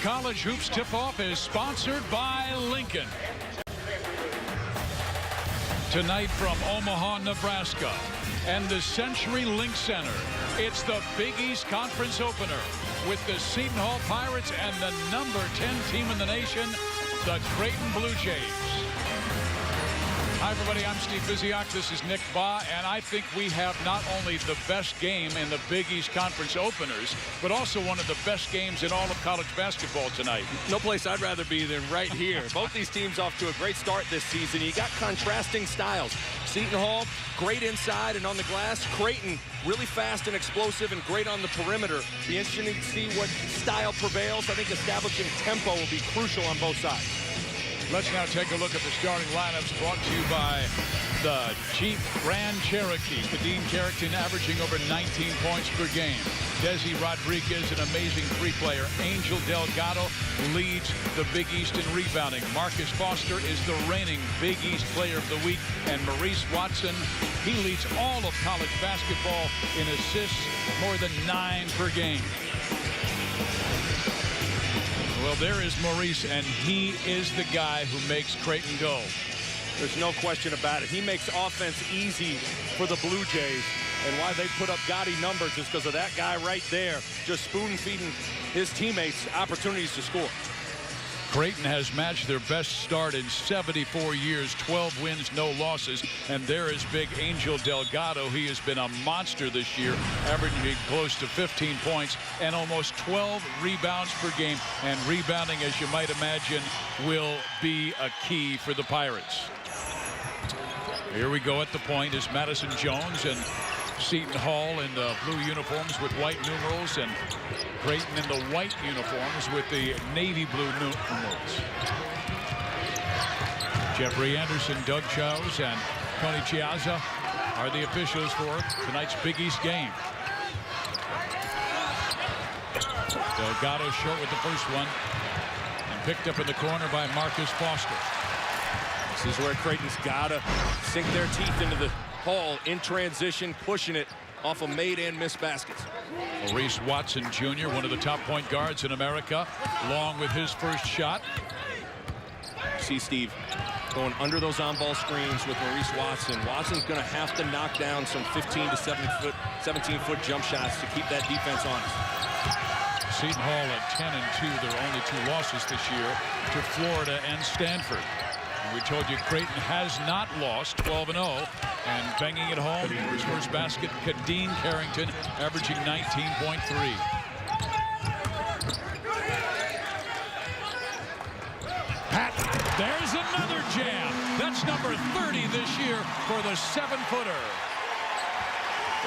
College Hoops Tip-Off is sponsored by Lincoln. Tonight from Omaha, Nebraska, and the Century Link Center, it's the Big East Conference opener with the Seton Hall Pirates and the number 10 team in the nation, the Creighton Bluejays. Hi, everybody. I'm Steve Biziak. This is Nick Baugh, and I think we have not only the best game in the Big East Conference openers, but also one of the best games in all of college basketball tonight. No place I'd rather be than right here. Both these teams off to a great start this season. You got contrasting styles. Seton Hall, great inside and on the glass. Creighton, really fast and explosive and great on the perimeter. Be interesting to see what style prevails. I think establishing tempo will be crucial on both sides. Let's now take a look at the starting lineups brought to you by the Jeep Grand Cherokee. Kadeem Carrington averaging over 19 points per game. Desi Rodriguez, an amazing three-player. Angel Delgado leads the Big East in rebounding. Marcus Foster is the reigning Big East Player of the Week. And Maurice Watson, he leads all of college basketball in assists, more than 9 per game. Well, there is Maurice, and he is the guy who makes Creighton go. There's no question about it. He makes offense easy for the Blue Jays, and why they put up gaudy numbers is because of that guy right there, just spoon-feeding his teammates opportunities to score. Creighton has matched their best start in 74 years, 12 wins, no losses. And there is big Angel Delgado. He has been a monster this year, averaging close to 15 points and almost 12 rebounds per game. And rebounding, as you might imagine, will be a key for the Pirates. Here we go at the point is Madison Jones and Seton Hall in the blue uniforms with white numerals, and Creighton in the white uniforms with the navy blue numerals. Jeffrey Anderson, Doug Chowes, and Tony Chiazza are the officials for tonight's Big East game. Delgado short with the first one, and picked up in the corner by Marcus Foster. This is where Creighton's got to sink their teeth into the Hall in transition, pushing it off of made and missed baskets. Maurice Watson Jr., one of the top point guards in America, along with his first shot. See Steve going under those on-ball screens with Maurice Watson. Watson's going to have to knock down some 15 to 17-foot jump shots to keep that defense honest. Seton Hall at 10-2, their only 2 losses this year to Florida and Stanford. And we told you Creighton has not lost, 12-0. And banging it home, his first basket, Kadeem Carrington, averaging 19.3. Pat, there's another jam. That's number 30 this year for the 7-footer.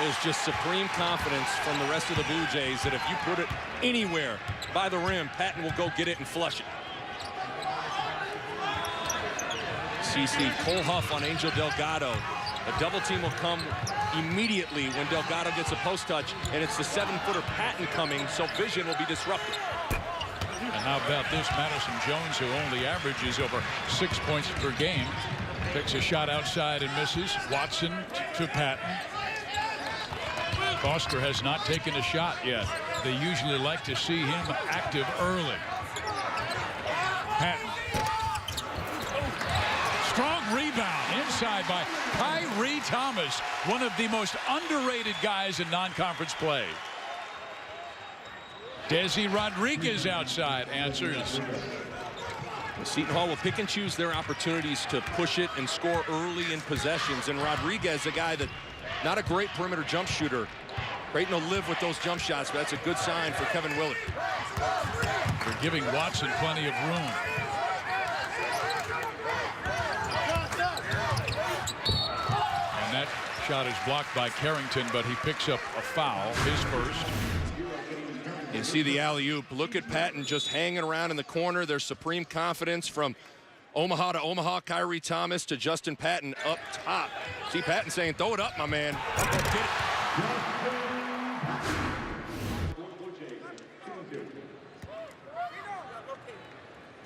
There's just supreme confidence from the rest of the Blue Jays that if you put it anywhere by the rim, Patton will go get it and flush it. See Steve, Cole Huff on Angel Delgado. A double team will come immediately when Delgado gets a post touch, and it's the 7-footer Patton coming, so vision will be disrupted. And how about this? Madison Jones, who only averages over 6 points per game, takes a shot outside and misses. Watson to Patton. Foster has not taken a shot yet. They usually like to see him active early. Patton. Strong rebound inside by Kyrie Thomas, one of the most underrated guys in non-conference play. Desi Rodriguez outside answers. Seton Hall will pick and choose their opportunities to push it and score early in possessions. And Rodriguez, a guy that not a great perimeter jump shooter. Creighton will live with those jump shots, but that's a good sign for Kevin Willard. They're giving Watson plenty of room. And that shot is blocked by Carrington, but he picks up a foul, his first. You see the alley-oop. Look at Patton just hanging around in the corner. There's supreme confidence from Omaha to Omaha. Kyrie Thomas to Justin Patton up top. See Patton saying, throw it up, my man. Get it.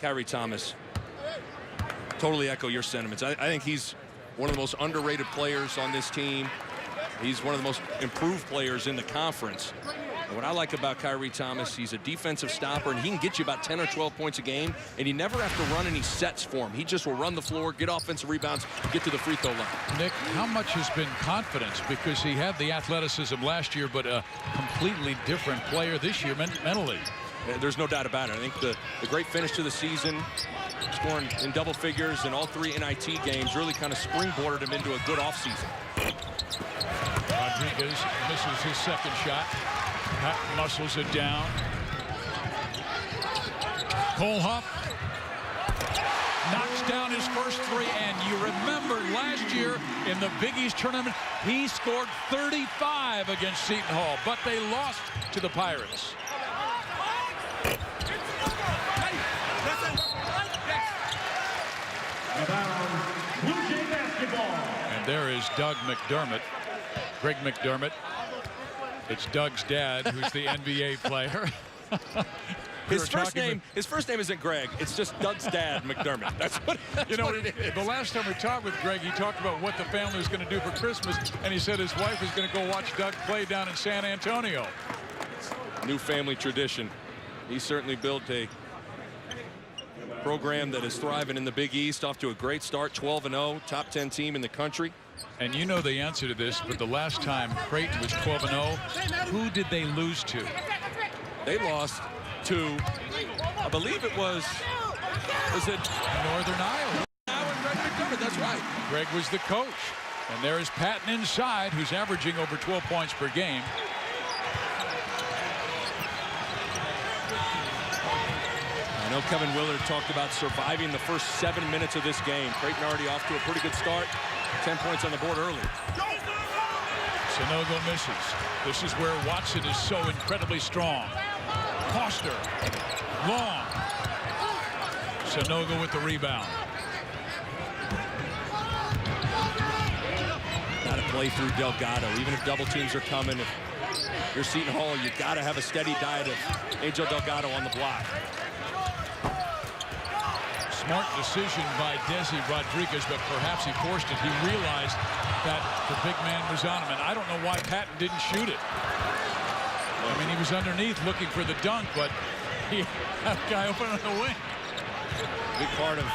Kyrie Thomas, totally echo your sentiments. I think he's one of the most underrated players on this team. He's one of the most improved players in the conference. And what I like about Kyrie Thomas, he's a defensive stopper, and he can get you about 10 or 12 points a game, and you never have to run any sets for him. He just will run the floor, get offensive rebounds, get to the free throw line. Nick, how much has been confidence? Because he had the athleticism last year, but a completely different player this year mentally. There's no doubt about it. I think the great finish to the season, scoring in double figures in all 3 NIT games, really kind of springboarded him into a good offseason. Rodriguez misses his second shot. Patton muscles it down. Cole Huff knocks down his first 3, and you remember last year in the Big East tournament, he scored 35 against Seton Hall, but they lost to the Pirates. Bluejay basketball. And there is Doug McDermott, Greg McDermott. It's Doug's dad, who's the NBA player. His first name isn't Greg. It's just Doug's dad, McDermott. That's what it is. The last time we talked with Greg, he talked about what the family was going to do for Christmas, and he said his wife was going to go watch Doug play down in San Antonio. New family tradition. He certainly built a program that is thriving in the Big East, off to a great start, 12-0, top 10 team in the country. And you know the answer to this, but the last time Creighton was 12-0, who did they lose to? They lost to, I believe it was it Northern Iowa? Greg McDermott, that's right. Greg was the coach. And there is Patton inside, who's averaging over 12 points per game. I know Kevin Willard talked about surviving the first 7 minutes of this game. Creighton already off to a pretty good start. 10 points on the board early. Sanogo misses. This is where Watson is so incredibly strong. Foster, long. Sanogo with the rebound. Got to play through Delgado, even if double teams are coming. If you're Seton Hall, you got to have a steady diet of Angel Delgado on the block. Smart decision by Desi Rodriguez, but perhaps he forced it. He realized that the big man was on him, and I don't know why Patton didn't shoot it. I mean, he was underneath looking for the dunk, but he had a guy open on the wing. Big part of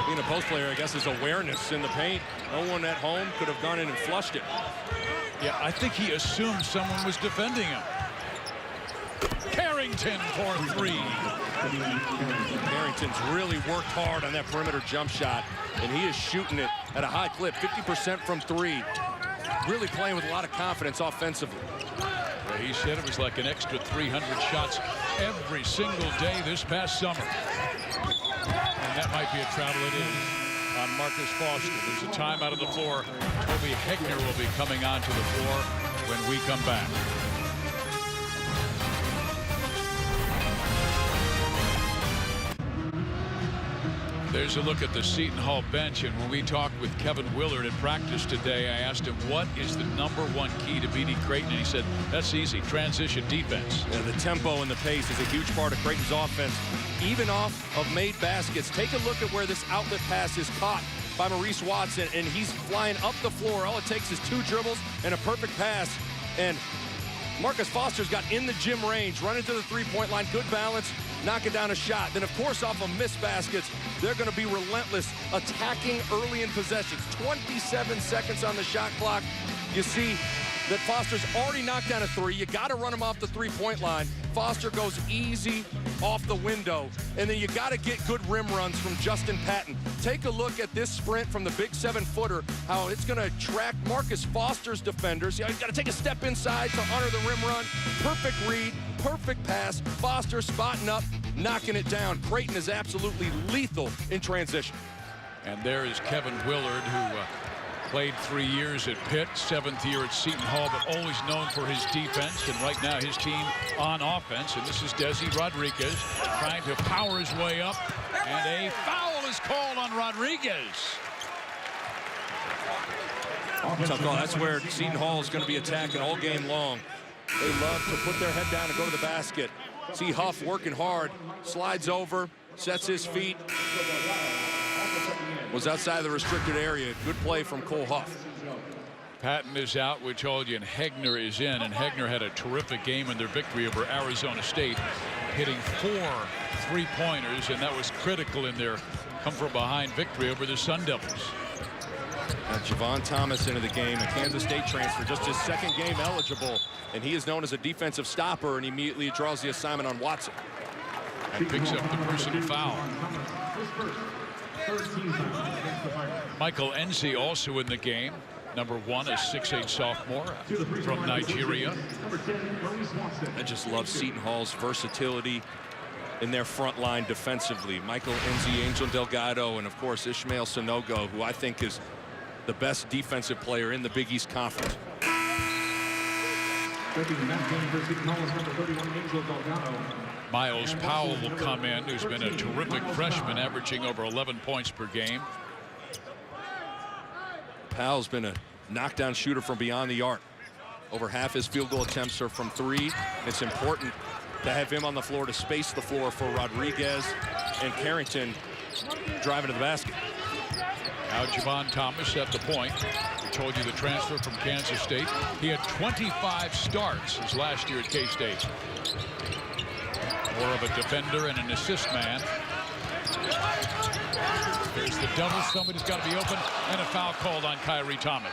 being a post player, I guess, is awareness in the paint. No one at home could have gone in and flushed it. Yeah, I think he assumed someone was defending him. Carrington for 3. Carrington's really worked hard on that perimeter jump shot, and he is shooting it at a high clip, 50% from 3. Really playing with a lot of confidence offensively. Yeah, he said it was like an extra 300 shots every single day this past summer. And that might be a travel it is on Marcus Foster. There's a timeout on the floor. Toby Hegner will be coming onto the floor when we come back. There's a look at the Seton Hall bench, and when we talked with Kevin Willard at practice today, I asked him what is the #1 key to beating Creighton, and he said that's easy, transition defense. Yeah, the tempo and the pace is a huge part of Creighton's offense, even off of made baskets. Take a look at where this outlet pass is caught by Maurice Watson, and he's flying up the floor. All it takes is 2 dribbles and a perfect pass, and Marcus Foster's got in the gym range, running to the three-point line, good balance, knocking down a shot. Then, of course, off of missed baskets, they're going to be relentless, attacking early in possessions. 27 seconds on the shot clock. You see that Foster's already knocked down a 3. You got to run him off the three-point line. Foster goes easy off the window, and then you got to get good rim runs from Justin Patton. Take a look at this sprint from the big 7-footer, how it's going to attract Marcus Foster's defenders. You got to take a step inside to honor the rim run. Perfect read, perfect pass. Foster spotting up, knocking it down. Creighton is absolutely lethal in transition. And there is Kevin Willard, who played 3 years at Pitt, 7th year at Seton Hall, but always known for his defense. And right now his team on offense. And this is Desi Rodriguez trying to power his way up. And a foul is called on Rodriguez. Tough call. That's where Seton Hall is going to be attacking all game long. They love to put their head down and go to the basket. See Huff working hard, slides over, sets his feet. Was outside the restricted area. Good play from Cole Huff. Patton is out, we told you, and Hegner is in. And Hegner had a terrific game in their victory over Arizona State, hitting 4 3-pointers, and that was critical in their come-from-behind victory over the Sun Devils. Now Javon Thomas into the game, a Kansas State transfer, just his second game eligible, and he is known as a defensive stopper, and immediately draws the assignment on Watson. And picks up the personal foul. Michael Enzi also in the game. Number 1, a 6'8" sophomore from Nigeria. I just love Seton Hall's versatility in their front line defensively. Michael Enzi, Angel Delgado, and of course Ishmael Sanogo, who I think is the best defensive player in the Big East Conference. Miles Powell will come in, who's been a terrific freshman, averaging over 11 points per game. Powell's been a knockdown shooter from beyond the arc. Over half his field goal attempts are from 3. It's important to have him on the floor to space the floor for Rodriguez and Carrington driving to the basket. Now Javon Thomas at the point. We told you the transfer from Kansas State. He had 25 starts his last year at K-State. More of a defender and an assist man. There's the double. Somebody's got to be open, and a foul called on Kyrie Thomas.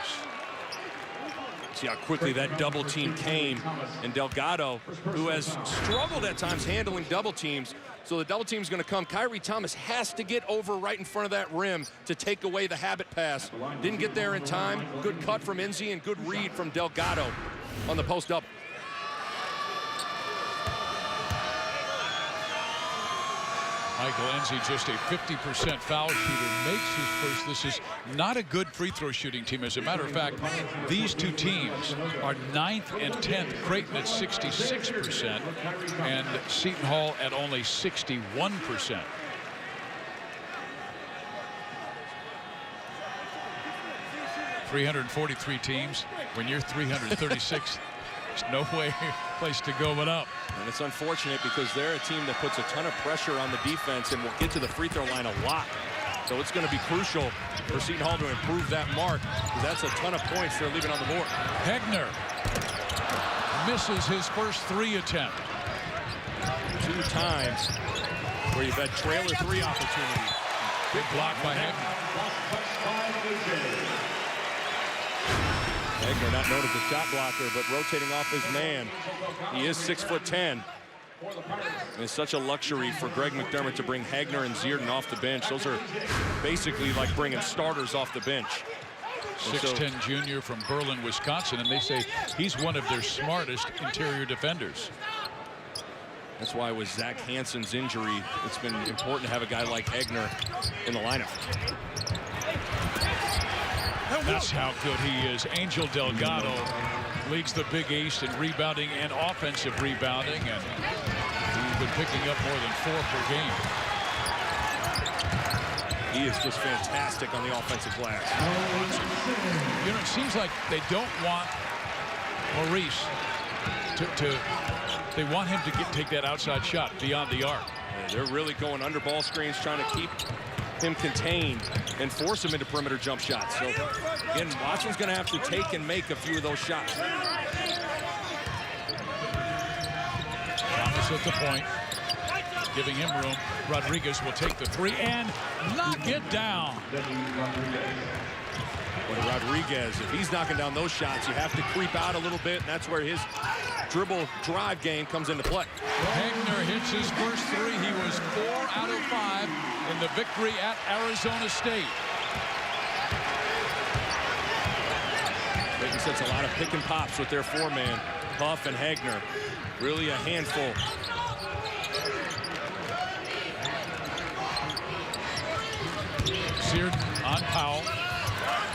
See how quickly that double team came, and Delgado, who has struggled at times handling double teams, so the double team's going to come. Kyrie Thomas has to get over right in front of that rim to take away the habit pass. Didn't get there in time. Good cut from Enzi and good read from Delgado on the post up. Michael Enzi, just a 50% foul shooter, makes his first. This is not a good free throw shooting team. As a matter of fact, these two teams are 9th and 10th. Creighton at 66% and Seton Hall at only 61%. $343 teams. When you're 336, there's no place to go but up. And it's unfortunate because they're a team that puts a ton of pressure on the defense and will get to the free throw line a lot. So it's going to be crucial for Seton Hall to improve that mark, because that's a ton of points they're leaving on the board. Hegner misses his first 3 attempt. 2 times where you've had trailer 3 opportunities. Big block by Hegner. Hegner not known as a shot blocker, but rotating off his man. He is 6'10". And it's such a luxury for Greg McDermott to bring Hegner and Zierden off the bench. Those are basically like bringing starters off the bench. 6'10" junior from Berlin, Wisconsin, and they say he's one of their smartest interior defenders. That's why with Zach Hansen's injury, it's been important to have a guy like Hegner in the lineup. That's how good he is. Angel Delgado leads the Big East in rebounding and offensive rebounding, and he's been picking up more than 4 per game. He is just fantastic on the offensive glass. You know, it seems like they don't want Maurice they want him to take that outside shot beyond the arc. Yeah, they're really going under ball screens, trying to keep him contained and force him into perimeter jump shots. So again, Watson's going to have to take and make a few of those shots. Thomas at the point, giving him room. Rodriguez will take the 3 and knock it down. But Rodriguez, if he's knocking down those shots, you have to creep out a little bit, and that's where his dribble drive game comes into play. Hegner hits his first 3. He was 4 out of 5 in the victory at Arizona State. Creighton sets a lot of pick and pops with their 4-man, Huff and Hegner. Really a handful. Zierden on Powell.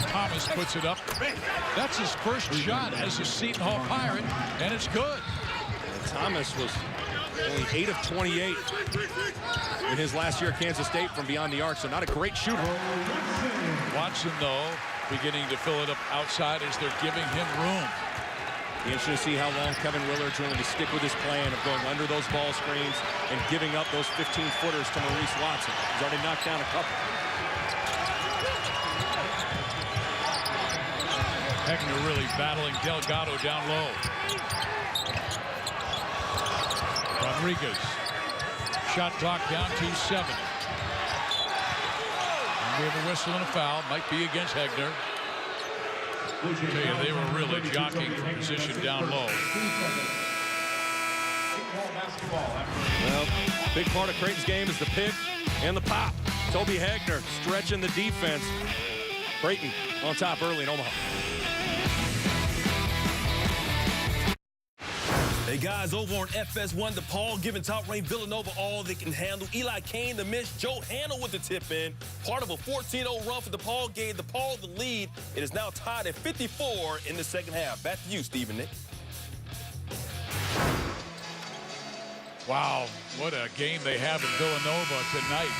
Thomas puts it up. That's his first shot as a Seton Hall Pirate, and it's good. And Thomas was only 8 of 28 in his last year at Kansas State from beyond the arc, so not a great shooter. Watson, though, beginning to fill it up outside as they're giving him room. Be interesting to see how long Kevin Willard's willing to stick with his plan of going under those ball screens and giving up those 15-footers to Maurice Watson. He's already knocked down a couple. Hegner really battling Delgado down low. Rodriguez. Shot clock down to 7. And we have a whistle and a foul. Might be against Hegner. I tell you, they were really jockeying for position down low. Well, big part of Creighton's game is the pick and the pop. Toby Hegner stretching the defense. Creighton on top early in Omaha. Hey guys, over on FS1, DePaul giving top-ranked Villanova all they can handle. Eli Kane the miss, Joe Handel with the tip in. Part of a 14-0 run for DePaul gave DePaul the lead. It is now tied at 54 in the second half. Back to you, Stephen Nick. Wow, what a game they have in Villanova tonight.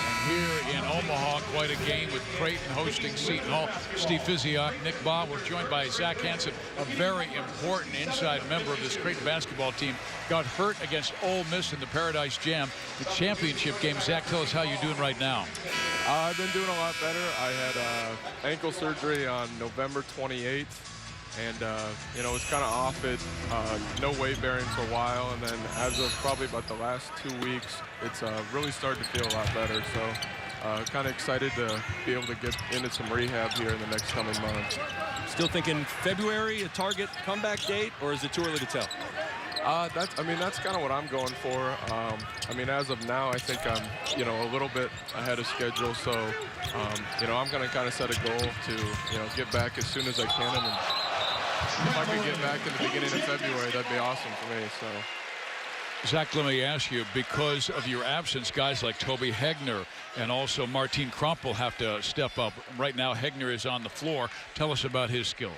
And here in Omaha, quite a game with Creighton hosting Seton Hall. Steve Fiziak, Nick Baugh. We're joined by Zach Hansen, a very important inside member of this Creighton basketball team. Got hurt against Ole Miss in the Paradise Jam, the championship game. Zach, tell us how you're doing right now. I've been doing a lot better. I had ankle surgery on November 28th. And, you know, it's kind of off it, no weight bearing for a while. And then as of probably about the last 2 weeks, it's really started to feel a lot better. So kind of excited to be able to get into some rehab here in the next coming months. Still thinking February, a target comeback date, or is it too early to tell? That's kind of what I'm going for. I mean, as of now, I think I'm, you know, a little bit ahead of schedule. So, you know, I'm going to kind of set a goal to, you know, get back as soon as I can. And if I could get back in the beginning of February, that'd be awesome for me. So, Zach, let me ask you, because of your absence, guys like Toby Hegner and also Martin Crumpel have to step up. Right now, Hegner is on the floor. Tell us about his skills.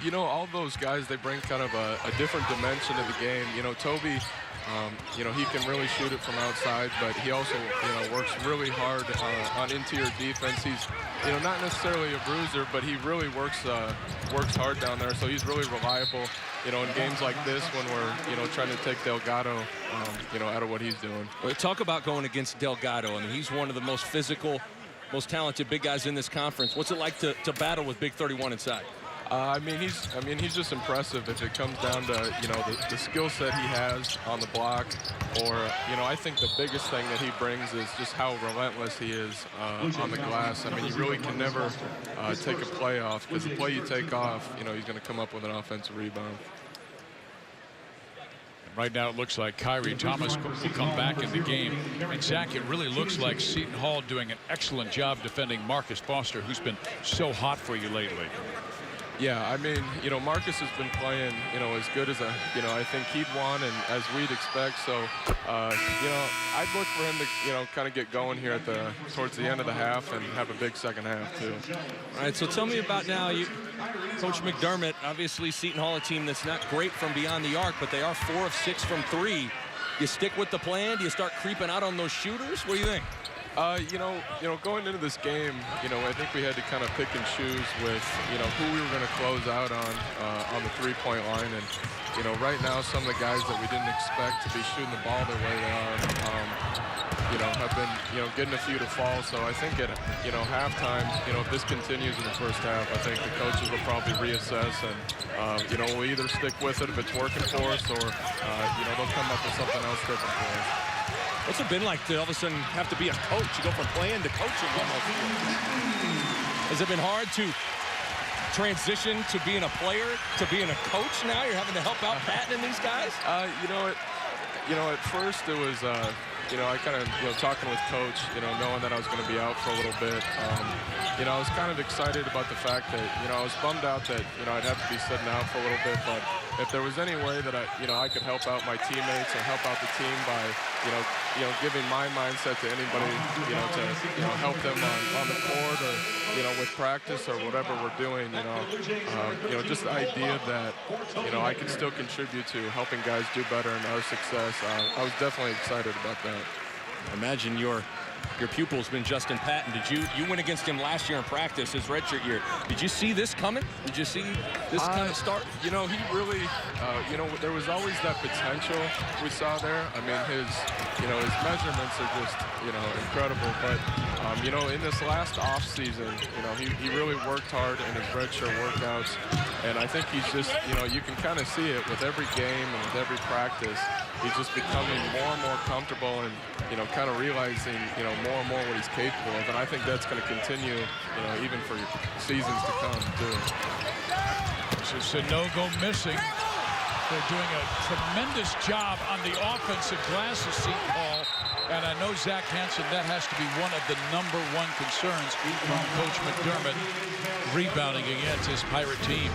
You know, all those guys, they bring kind of a different dimension to the game. You know, Toby, you know, he can really shoot it from outside, but he also, you know, works really hard on interior defense. He's, you know, not necessarily a bruiser, but he really works hard down there. So he's really reliable, you know, in games like this when we're, you know, trying to take Delgado, you know, out of what he's doing. Well, talk about going against Delgado. I mean, he's one of the most physical, most talented big guys in this conference. What's it like to battle with Big 31 inside? I mean, he's just impressive if it comes down to, you know, the skill set he has on the block, or, you know, I think the biggest thing that he brings is just how relentless he is on the glass. I mean, you really can never take a play off, because the play you take off, you know, he's going to come up with an offensive rebound. Right now it looks like Kyrie Thomas will come back in the game. And Zach, it really looks like Seton Hall doing an excellent job defending Marcus Foster, who's been so hot for you lately. Yeah, I mean, you know, Marcus has been playing, you know, as good as you know, I think he'd want and as we'd expect. So, you know, I'd look for him to, you know, kind of get going here towards the end of the half and have a big second half too. All right, so tell me about now, Coach McDermott, obviously Seton Hall, a team that's not great from beyond the arc, but they are 4 of 6 from 3. You stick with the plan? Do you start creeping out on those shooters? What do you think? You know, going into this game, you know, I think we had to kind of pick and choose with, you know, who we were going to close out on the three-point line. And, you know, right now, some of the guys that we didn't expect to be shooting the ball the way they are, you know, have been, you know, getting a few to fall. So I think at, you know, halftime, you know, if this continues in the first half, I think the coaches will probably reassess and, you know, we'll either stick with it if it's working for us, or, you know, they'll come up with something else different for us. What's it been like to all of a sudden have to be a coach? You go from playing to coaching almost. Has it been hard to transition to being a player to being a coach now? You're having to help out Patton and these guys? You know, at first it was, you know, I kind of, you know, talking with Coach, you know, knowing that I was going to be out for a little bit. You know, I was kind of excited about the fact that, you know, I was bummed out that, you know, I'd have to be sitting out for a little bit, but if there was any way that I could help out my teammates or help out the team by, you know, giving my mindset to anybody, you know, to, you know, help them on the court or, you know, with practice or whatever we're doing, you know, just the idea that, you know, I can still contribute to helping guys do better in our success. I was definitely excited about that. I imagine your your pupil's been Justin Patton. You went against him last year in practice, his redshirt year. Did you see this coming? Did you see this kind of start? You know, he really, you know, there was always that potential we saw there. I mean, his measurements are just, you know, incredible. But, you know, in this last off season, you know, he really worked hard in his redshirt workouts. And I think he's just, you know, you can kind of see it with every game and with every practice. He's just becoming more and more comfortable and, you know, kind of realizing, you know, more and more what he's capable of. And I think that's going to continue, you know, even for seasons to come, too. So Sanogo missing. They're doing a tremendous job on the offensive glass of Seton Hall. And I know Zach Hansen, that has to be one of the #1 concerns from Coach McDermott, rebounding against his Pirate team.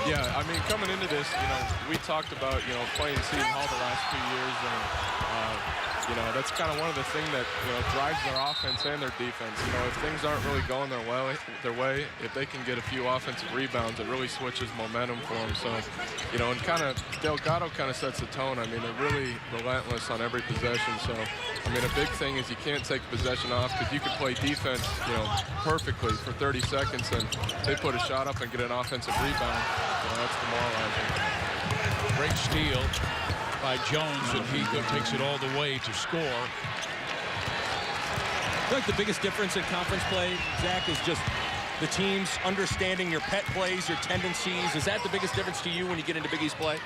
Yeah, I mean, coming into this, you know, we talked about, you know, playing Seton Hall the last few years, and, you know, that's kind of one of the things that, you know, drives their offense and their defense. You know, if things aren't really going their way, if they can get a few offensive rebounds, it really switches momentum for them. So, you know, and kind of Delgado kind of sets the tone. I mean, they're really relentless on every possession. So, I mean, a big thing is you can't take possession off, because you can play defense, you know, perfectly for 30 seconds, and they put a shot up and get an offensive rebound. You know, that's demoralizing. Great steal by Jones, and he takes it all the way to score. I think the biggest difference in conference play, Zach, is just the teams understanding your pet plays, your tendencies. Is that the biggest difference to you when you get into Big East play?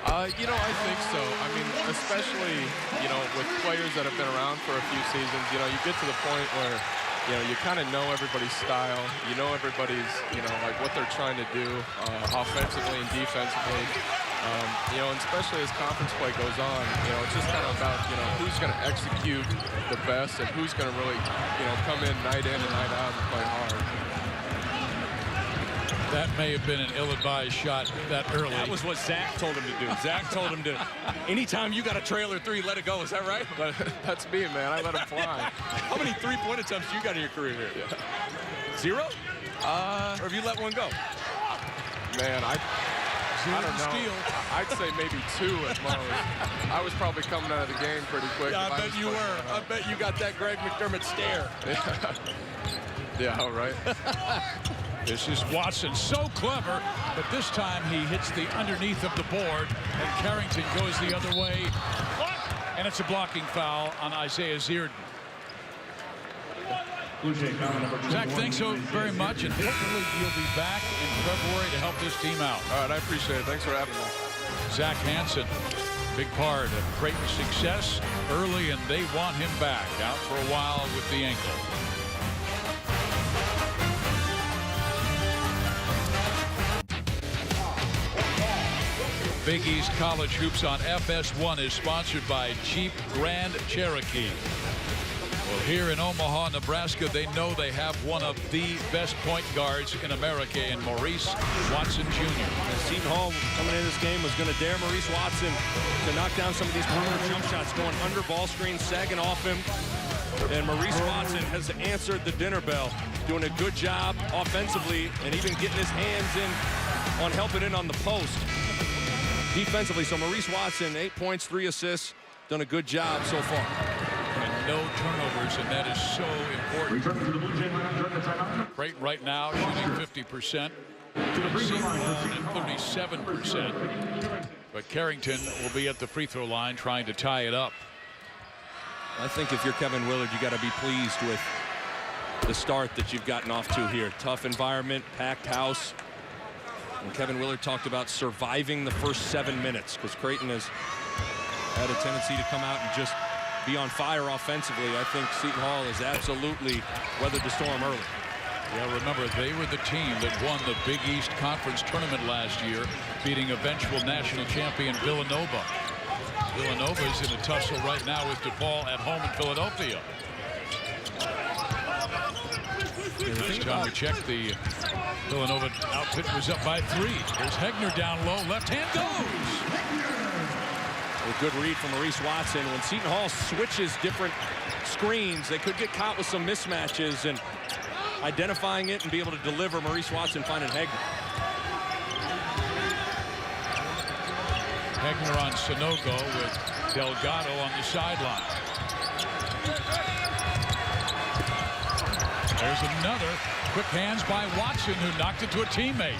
You know, I think so. I mean, especially, you know, with players that have been around for a few seasons, you know, you get to the point where, you know, you kind of know everybody's style. You know everybody's, you know, like what they're trying to do offensively and defensively. You know, and especially as conference play goes on, you know, it's just kind of about, you know, who's going to execute the best and who's going to really, you know, come in and night out and play hard. That may have been an ill-advised shot that early. That was what Zach told him to do. Zach told him to, anytime you got a trailer 3, let it go. Is that right? That's me, man. I let him fly. How many three-point attempts you got in your career here? Yeah. 0? Or have you let one go? Man, I don't know. Steal. I'd say maybe 2 at most. I was probably coming out of the game pretty quick. Yeah, I bet you were. I bet you got that Greg McDermott stare. Yeah, all right. This is Watson, so clever, but this time he hits the underneath of the board, and Carrington goes the other way. And it's a blocking foul on Isaiah Zierden. Zach, thanks so very much, and hopefully you'll be back in February to help this team out. All right, I appreciate it. Thanks for having me. Zach Hansen, big part of Creighton's success early, and they want him back, out for a while with the ankle. Big East College Hoops on FS1 is sponsored by Jeep Grand Cherokee. Well, here in Omaha, Nebraska, they know they have one of the best point guards in America in Maurice Watson Jr. And Seton Hall coming in this game was going to dare Maurice Watson to knock down some of these perimeter jump shots, going under ball screen, sagging off him. And Maurice Watson has answered the dinner bell, doing a good job offensively and even getting his hands in on helping in on the post. Defensively, so Maurice Watson, 8 points, 3 assists, done a good job so far. And no turnovers, and that is so important. Creighton right now shooting 50%. Seton Hall at 37%. But Carrington will be at the free throw line trying to tie it up. I think if you're Kevin Willard, you got to be pleased with the start that you've gotten off to here. Tough environment, packed house. And Kevin Willard talked about surviving the first 7 minutes, because Creighton has had a tendency to come out and just be on fire offensively. I think Seton Hall has absolutely weathered the storm early. Yeah, remember, they were the team that won the Big East Conference tournament last year, beating eventual national champion Villanova. Villanova is in a tussle right now with DePaul at home in Philadelphia. First time we checked, the Villanova outfit was up by 3. There's Hegner down low. Left hand goes. A good read from Maurice Watson. When Seton Hall switches different screens, they could get caught with some mismatches, and identifying it and be able to deliver. Maurice Watson finding Hegner. Hegner on Sanogo with Delgado on the sideline. There's another quick hands by Watson, who knocked it to a teammate.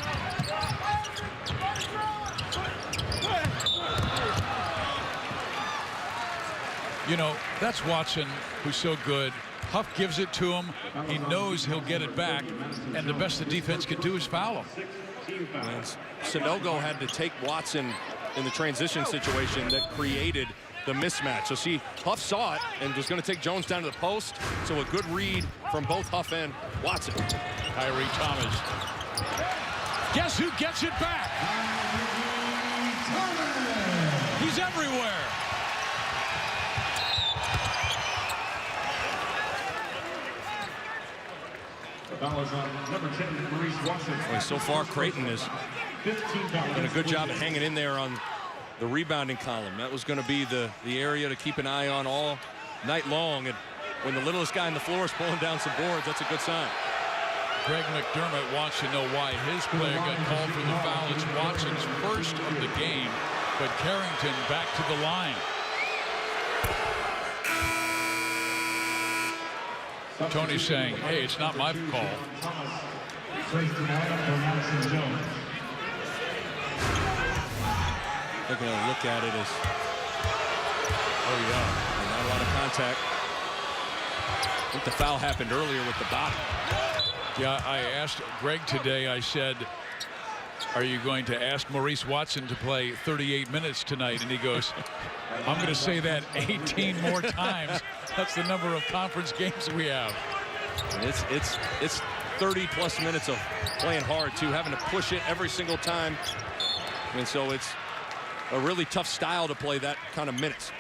You know, that's Watson, who's so good. Huff gives it to him. He knows he'll get it back, and the best the defense can do is foul him. And Sanogo had to take Watson in the transition situation that created the mismatch. So see, Huff saw it and was going to take Jones down to the post. So a good read from both Huff and Watson. Tyree Thomas. Guess who gets it back? He's everywhere. Well, so far, Creighton has done a good job of hanging in there on the rebounding column. That was going to be the area to keep an eye on all night long. And when the littlest guy on the floor is pulling down some boards, that's a good sign. Greg McDermott wants to know why his player got called for the foul. It's Watson's first of the game, but Carrington back to the line. Tony's saying, hey, it's not my call. They're going to look at it as, oh, yeah, not a lot of contact. I think the foul happened earlier with the body. Yeah, I asked Greg today, I said, are you going to ask Maurice Watson to play 38 minutes tonight? And he goes, I'm going to say that 18 more times. That's the number of conference games we have. And it's 30-plus minutes of playing hard, too, having to push it every single time. And so it's a really tough style to play that kind of minutes.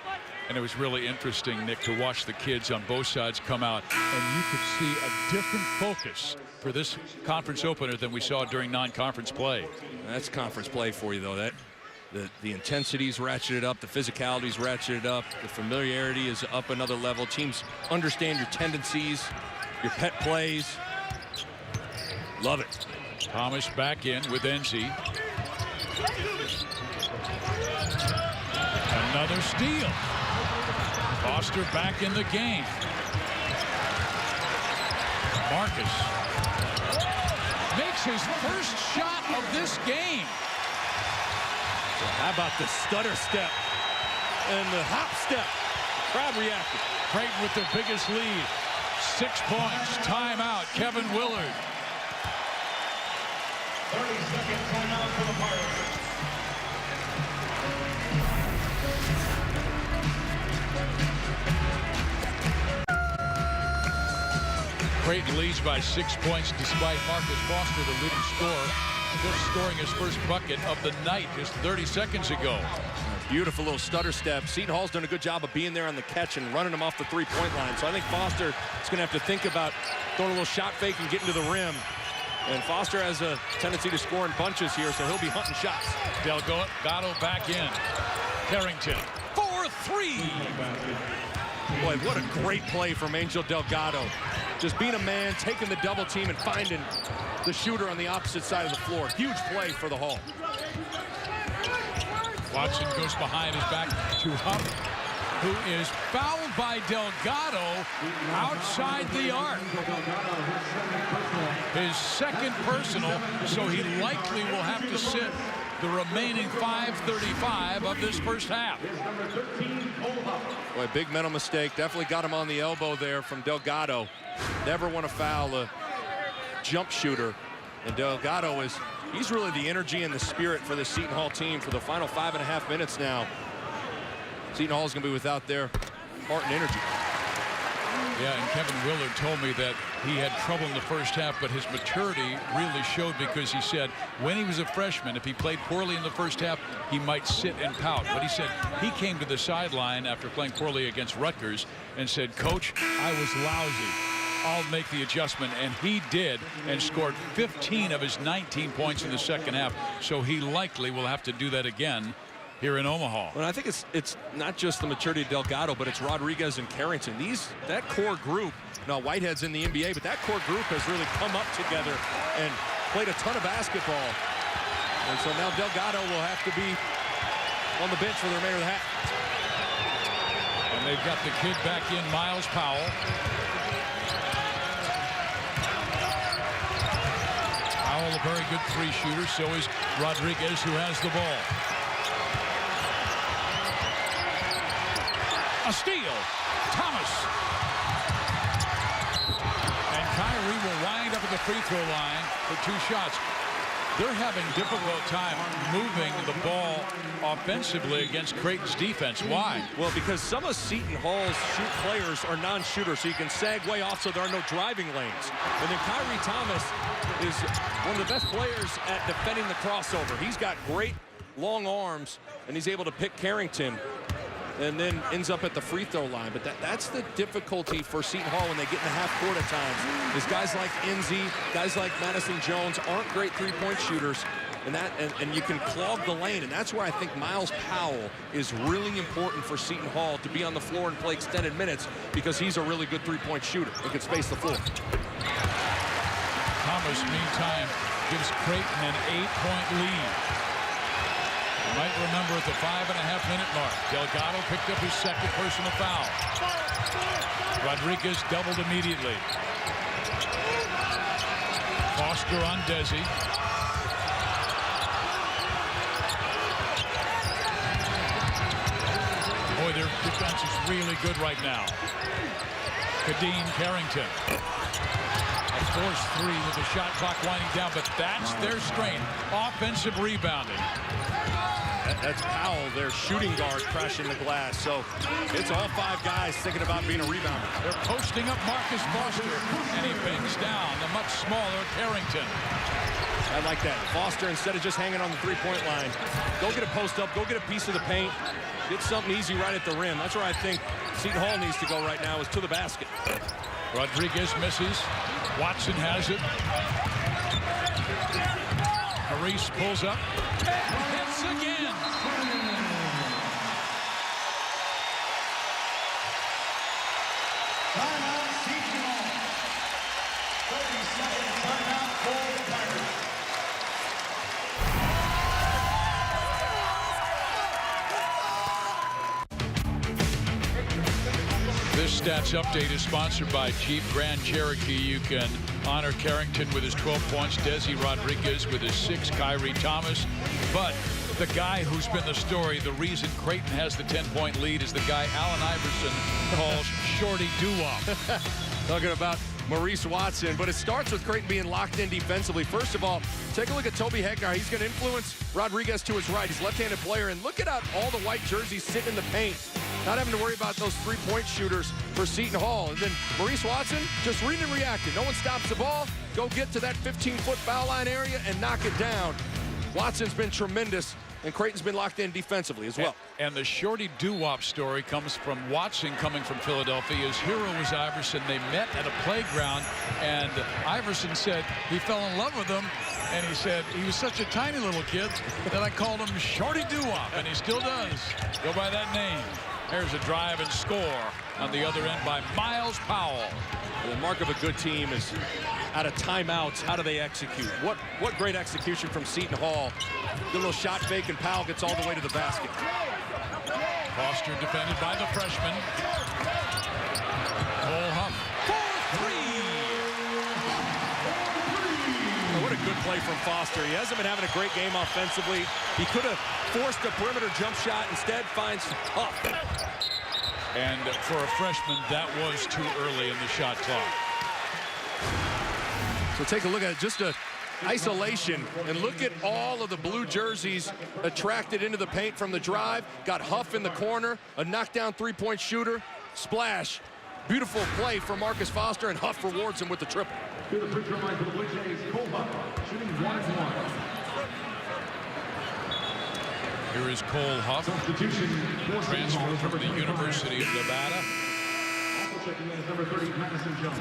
And it was really interesting, Nick, to watch the kids on both sides come out, and you could see a different focus for this conference opener than we saw during non-conference play. That's conference play for you, though. That the intensity's ratcheted up, the physicality's ratcheted up, the familiarity is up another level. Teams understand your tendencies, your pet plays. Love it. Thomas back in with NC. Another steal. Foster back in the game. Marcus makes his first shot of this game. How about the stutter step and the hop step? Crowd reacted. Creighton with their biggest lead. 6 points. Timeout. Kevin Willard. 30-second timeout for the Pirates. Creighton leads by 6 points despite Marcus Foster, the leading scorer, just scoring his first bucket of the night just 30 seconds ago. Beautiful little stutter step. Seton Hall's done a good job of being there on the catch and running them off the three-point line. So I think Foster is going to have to think about throwing a little shot fake and getting to the rim. And Foster has a tendency to score in bunches here, so he'll be hunting shots. Delgado back in. Carrington for three. Boy, what a great play from Angel Delgado. Just being a man, taking the double team, and finding the shooter on the opposite side of the floor. Huge play for the Hall. Watson goes behind his back to Huff, who is fouled by Delgado outside the arc. His second personal, so he likely will have to sit the remaining 5:35 of this first half. Boy, big mental mistake. Definitely got him on the elbow there from Delgado. Never want to foul a jump shooter. And Delgado he's really the energy and the spirit for the Seton Hall team for the final 5.5 minutes now. Seton Hall is going to be without their heart and energy. Yeah, and Kevin Willard told me that he had trouble in the first half, but his maturity really showed because he said when he was a freshman, if he played poorly in the first half, he might sit and pout. But he said he came to the sideline after playing poorly against Rutgers and said, Coach, I was lousy. I'll make the adjustment, and he did, and scored 15 of his 19 points in the second half, so he likely will have to do that again here in Omaha. Well, I think it's not just the maturity of Delgado, but it's Rodriguez and Carrington. That core group, now Whitehead's in the NBA, but that core group has really come up together and played a ton of basketball. And so now Delgado will have to be on the bench for the remainder of the half. And they've got the kid back in, Miles Powell. Hall, a very good three shooter. So is Rodriguez, who has the ball. A steal. Thomas. And Kyrie will wind up at the free throw line for 2 shots. They're having difficult time moving the ball offensively against Creighton's defense. Why? Well, because some of Seton Hall's players are non-shooters, so you can segue off so there are no driving lanes. And then Kyrie Thomas is one of the best players at defending the crossover. He's got great long arms, and he's able to pick Carrington and then ends up at the free throw line. But that's the difficulty for Seton Hall when they get in the half court at times, is guys like Enzi, guys like Madison Jones aren't great three-point shooters, and you can clog the lane. And that's where I think Miles Powell is really important for Seton Hall to be on the floor and play extended minutes, because he's a really good three-point shooter and can space the floor. Thomas, meantime, gives Creighton an 8-point lead. You might remember at the 5.5-minute mark, Delgado picked up his second personal foul. Rodriguez doubled immediately. Foster on Desi. Boy, their defense is really good right now. Kadeem Carrington. A forced three with the shot clock winding down, but that's their strength. Offensive rebounding. That's Powell, their shooting guard, crashing the glass. So it's all 5 guys thinking about being a rebounder. They're posting up Marcus Foster, and he bangs down the much smaller Carrington. I like that. Foster, instead of just hanging on the three-point line, go get a post up, go get a piece of the paint, get something easy right at the rim. That's where I think Seton Hall needs to go right now, is to the basket. Rodriguez misses. Watson has it. Maurice pulls up. Hits again. Timeout, Seton Hall. 30-second timeout for the Pirates. This stats update is sponsored by Jeep Grand Cherokee. You can honor Carrington with his 12 points, Desi Rodriguez with his 6, Kyrie Thomas. But the guy who's been the story, the reason Creighton has the 10-point lead, is the guy Allen Iverson calls Shorty Doo-Wop. Talking about Maurice Watson, but it starts with Creighton being locked in defensively. First of all, take a look at Toby Hegnar. He's going to influence Rodriguez to his right. He's a left-handed player, and look at all the white jerseys sitting in the paint. Not having to worry about those three-point shooters for Seton Hall. And then Maurice Watson just reading and reacting. No one stops the ball. Go get to that 15-foot foul line area and knock it down. Watson's been tremendous, and Creighton's been locked in defensively as well. And the Shorty Doo-Wop story comes from Watson coming from Philadelphia. His hero was Iverson. They met at a playground, and Iverson said he fell in love with him. And he said he was such a tiny little kid that I called him Shorty Doo-Wop, and he still does go by that name. There's a drive and score on the other end by Miles Powell. The mark of a good team is out of timeouts. How do they execute? What great execution from Seton Hall. Good little shot fake, and Powell gets all the way to the basket. Foster defended by the freshman. Cole Huff. 4-3. What a good play from Foster. He hasn't been having a great game offensively. He could have forced a perimeter jump shot. Instead, finds Huff. And for a freshman, that was too early in the shot clock. So take a look at it, just a isolation, and look at all of the blue jerseys attracted into the paint from the drive. Got Huff in the corner, a knockdown three-point shooter, splash. Beautiful play for Marcus Foster, and Huff rewards him with the triple. To the free throw line for the Bluejays, Cole Huff, shooting 1-1. Here is Cole Huff, transfer from the University of Nevada. Also checking in is number 30, Madison Jones.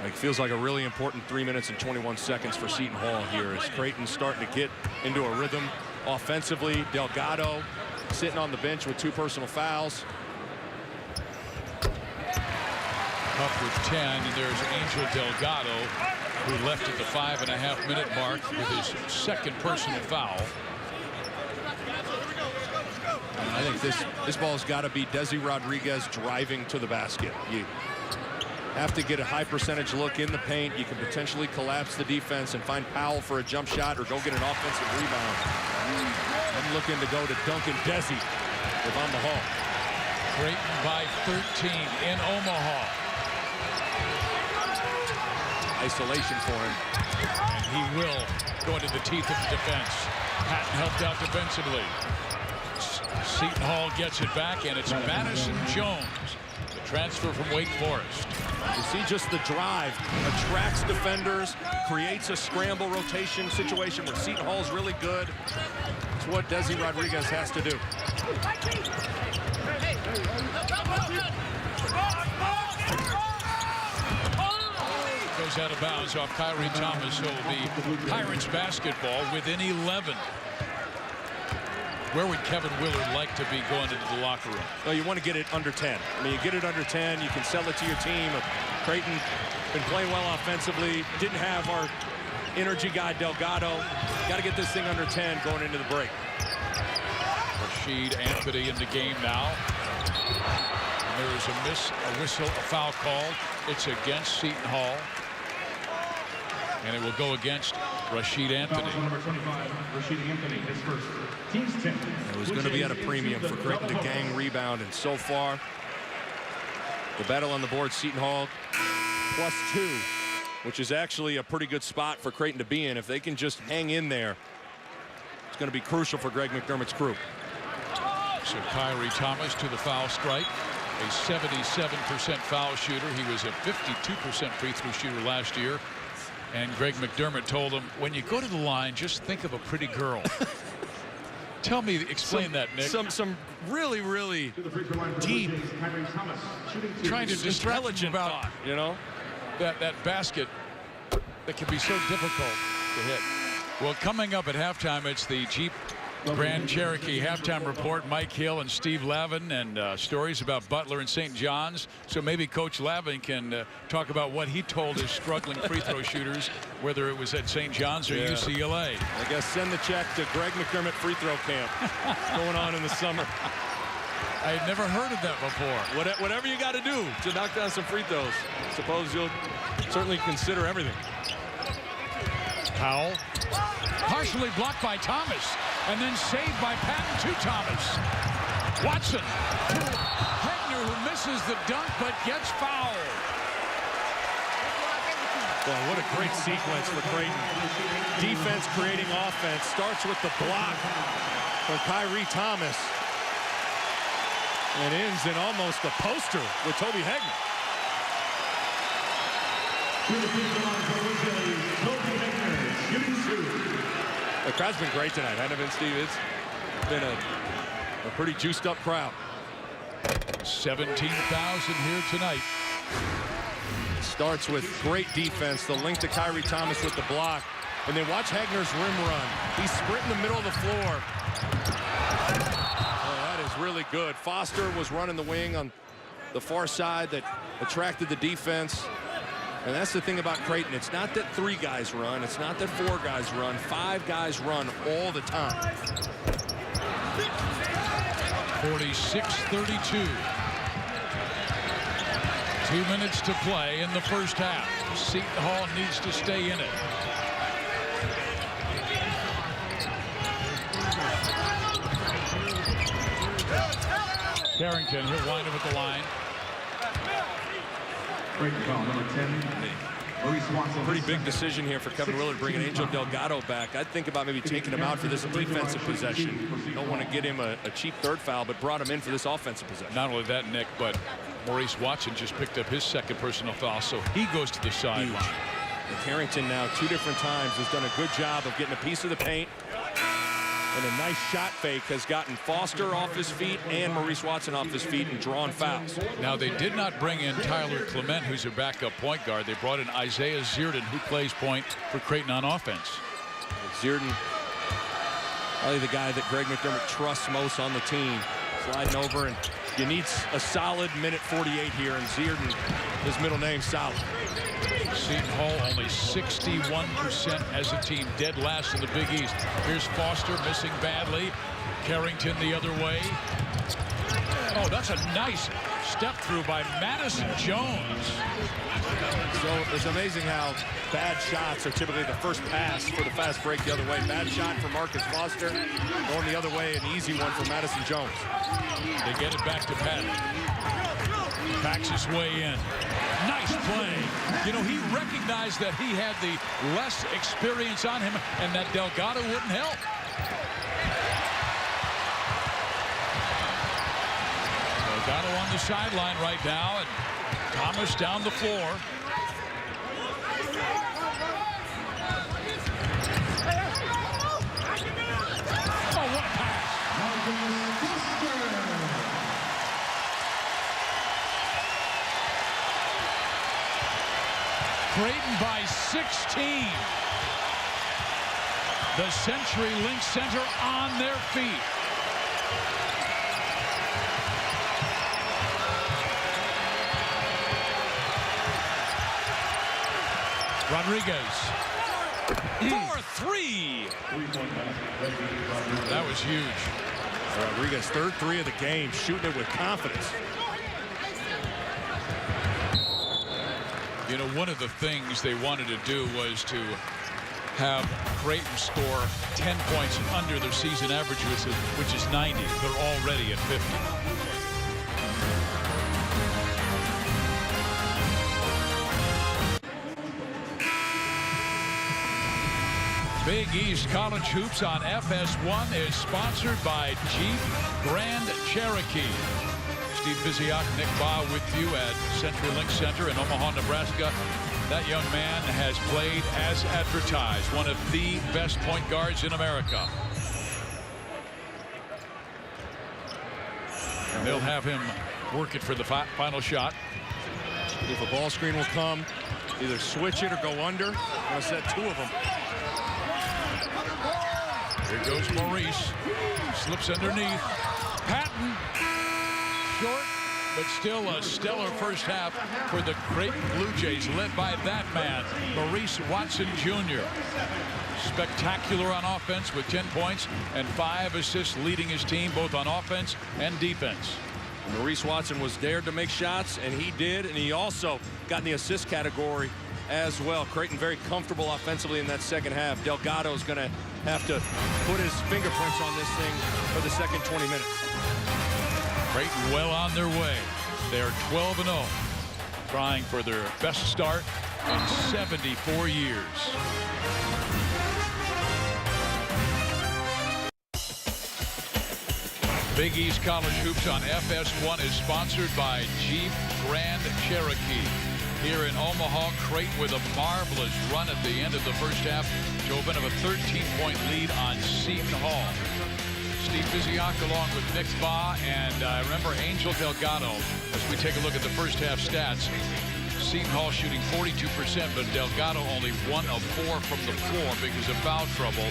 It feels like a really important 3 minutes and 21 seconds for Seton Hall here, as Creighton's starting to get into a rhythm offensively. Delgado sitting on the bench with 2 personal fouls. Huff with 10, and there's Angel Delgado, who left at the 5.5-minute mark with his second personal foul. I think this ball's got to be Desi Rodriguez driving to the basket. have to get a high percentage look in the paint. You can potentially collapse the defense and find Powell for a jump shot or go get an offensive rebound. I'm looking to go to Duncan Desi with on the hall. Creighton by 13 in Omaha. Isolation for him. And he will go into the teeth of the defense. Patton helped out defensively. Seton Hall gets it back, and it's Madison Jones, the transfer from Wake Forest. You see just the drive, attracts defenders, creates a scramble rotation situation where Seton Hall's really good. It's what Desi Rodriguez has to do. Goes out of bounds off Kyrie Thomas, so it'll be Pirates basketball within 11. Where would Kevin Willard like to be going into the locker room? Well, you want to get it under 10. I mean, you get it under 10, you can sell it to your team. Creighton been playing well offensively. Didn't have our energy guy, Delgado. Got to get this thing under 10 going into the break. Rashid Anthony in the game now. And there is a whistle, a foul called. It's against Seton Hall. And it will go against Rashid Anthony. Number 25, Rashid Anthony, his first. Team's 10. It was going to be at a premium for Creighton to gang rebound, and so far, the battle on the board, Seton Hall +2, which is actually a pretty good spot for Creighton to be in. If they can just hang in there, it's going to be crucial for Greg McDermott's crew. So Kyrie Thomas to the foul stripe, a 77% foul shooter. He was a 52% free throw shooter last year. And Greg McDermott told him, when you go to the line, just think of a pretty girl. Tell me, explain that, Nick. Some really, really deep, trying to distract him about thought, you know, that basket that can be so difficult to hit. Well, coming up at halftime, it's the Jeep Grand Cherokee halftime report. Mike Hill and Steve Lavin, and stories about Butler and St. John's. So maybe Coach Lavin can talk about what he told his struggling free throw shooters, whether it was at St. John's or UCLA. I guess send the check to Greg McDermott free throw camp going on in the summer. I had never heard of that before. Whatever you got to do to knock down some free throws. Suppose you'll certainly consider everything. Powell, partially blocked by Thomas, and then saved by Patton to Thomas. Watson. Hegner, who misses the dunk but gets fouled. Boy, what a great sequence for Creighton. Defense creating offense. Starts with the block from Kyrie Thomas. And ends in almost a poster with Toby Hegner. The crowd's been great tonight, hasn't it been, Steve? It's been a pretty juiced up crowd. 17,000 here tonight. Starts with great defense, the link to Kyrie Thomas with the block, and then watch Hegner's rim run. He's sprinting the middle of the floor. Oh, that is really good. Foster was running the wing on the far side that attracted the defense. And that's the thing about Creighton. It's not that 3 guys run. It's not that 4 guys run. 5 guys run all the time. 46-32. 2 minutes to play in the first half. Seton Hall needs to stay in it. Carrington, he'll wind up at the line. Pretty big decision here for Kevin Willard, bringing Angel Delgado back. I'd think about maybe taking him out for this defensive possession. Don't want to get him a cheap third foul, but brought him in for this offensive possession. Not only that, Nick, but Maurice Watson just picked up his second personal foul, so he goes to the sideline. Carrington now 2 different times has done a good job of getting a piece of the paint. And a nice shot fake has gotten Foster off his feet and Maurice Watson off his feet and drawn fouls. Now, they did not bring in Tyler Clement, who's a backup point guard. They brought in Isaiah Zierden, who plays point for Creighton on offense. Zierden, probably the guy that Greg McDermott trusts most on the team. Sliding over, and you need a solid minute 48 here, and Zierden, his middle name, solid. Seton Hall only 61% as a team, dead last in the Big East. Here's Foster missing badly. Carrington the other way. Oh, that's a nice Step through by Madison Jones. So it's amazing how bad shots are typically the first pass for the fast break the other way. Bad shot for Marcus Foster. Going the other way, an easy one for Madison Jones. They get it back to Patton. Backs his way in. Nice play. You know, he recognized that he had the less experience on him and that Delgado wouldn't help. Delgado on the sideline right now, and Thomas down the floor. Oh, what a pass. Creighton by 16. The CenturyLink Center on their feet. Rodriguez. 4-3. That was huge. Rodriguez, third three of the game, shooting it with confidence. You know, one of the things they wanted to do was to have Creighton score 10 points under their season average, which is 90. They're already at 50. Big East College Hoops on FS1 is sponsored by Jeep Grand Cherokee. Steve Biziak, Nick Baugh with you at CenturyLink Center in Omaha, Nebraska. That young man has played as advertised, one of the best point guards in America. And they'll have him work it for the final shot. If a ball screen will come, either switch it or go under. I'm going to set two of them. Here goes Maurice. Slips underneath. Patton. Short, but still a stellar first half for the Creighton Bluejays, led by that man, Maurice Watson Jr. Spectacular on offense with 10 points and 5 assists, leading his team both on offense and defense. Maurice Watson was dared to make shots, and he did, and he also got in the assist category as well. Creighton very comfortable offensively in that second half. Delgado's going to have to put his fingerprints on this thing for the second 20 minutes. Creighton well on their way. They are 12-0, trying for their best start in 74 years. Big East College Hoops on FS1 is sponsored by Jeep Grand Cherokee. Here in Omaha, Creighton with a marvelous run at the end of the first half to open up a 13-point lead on Seton Hall. Steve Biziak along with Nick Baugh, and remember Angel Delgado. As we take a look at the first half stats, Seton Hall shooting 42%, but Delgado only 1 of 4 from the floor because of foul trouble.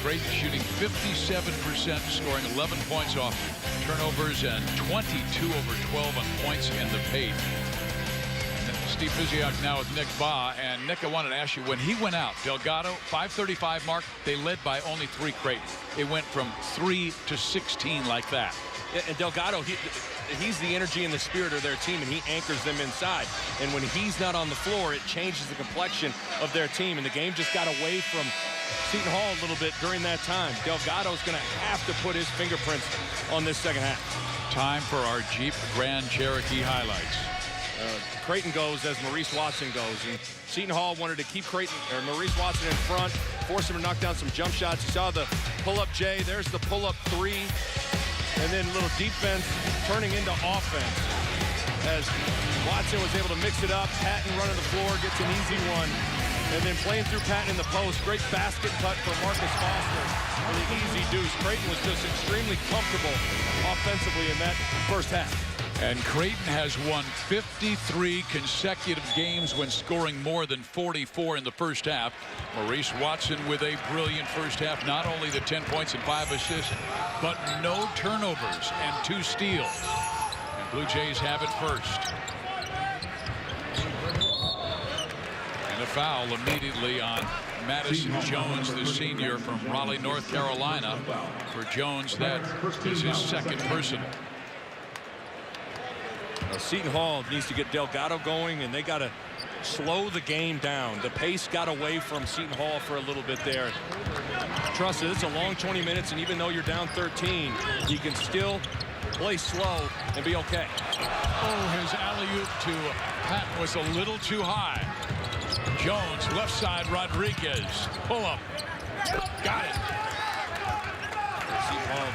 Creighton shooting 57%, scoring 11 points off turnovers and 22 over 12 on points in the paint. Steve Biziak now with Nick Baugh. And Nick, I wanted to ask you, when he went out, Delgado, 5:35 mark, they led by only 3 Creighton. It went from 3 to 16 like that. Yeah, and Delgado, he's the energy and the spirit of their team, and he anchors them inside. And when he's not on the floor, it changes the complexion of their team. And the game just got away from Seton Hall a little bit during that time. Delgado's going to have to put his fingerprints on this second half. Time for our Jeep Grand Cherokee highlights. Creighton goes as Maurice Watson goes, and Seton Hall wanted to keep Maurice Watson in front, force him to knock down some jump shots. You saw the pull-up J. There's the pull-up 3, and then a little defense turning into offense as Watson was able to mix it up. Patton running the floor, gets an easy one, and then playing through Patton in the post. Great basket cut for Marcus Foster for the easy deuce. Creighton was just extremely comfortable offensively in that first half. And Creighton has won 53 consecutive games when scoring more than 44 in the first half. Maurice Watson with a brilliant first half. Not only the 10 points and 5 assists, but no turnovers and 2 steals. And Blue Jays have it first. And a foul immediately on Madison Jones, the senior from Raleigh, North Carolina. For Jones, that is his second personal. Seton Hall needs to get Delgado going, and they got to slow the game down. The pace got away from Seton Hall for a little bit there. Trust it, it's a long 20 minutes, and even though you're down 13, you can still play slow and be okay. Oh, his alley-oop to Patton was a little too high. Jones, left side, Rodriguez. Pull up. Got it. Seton Hall,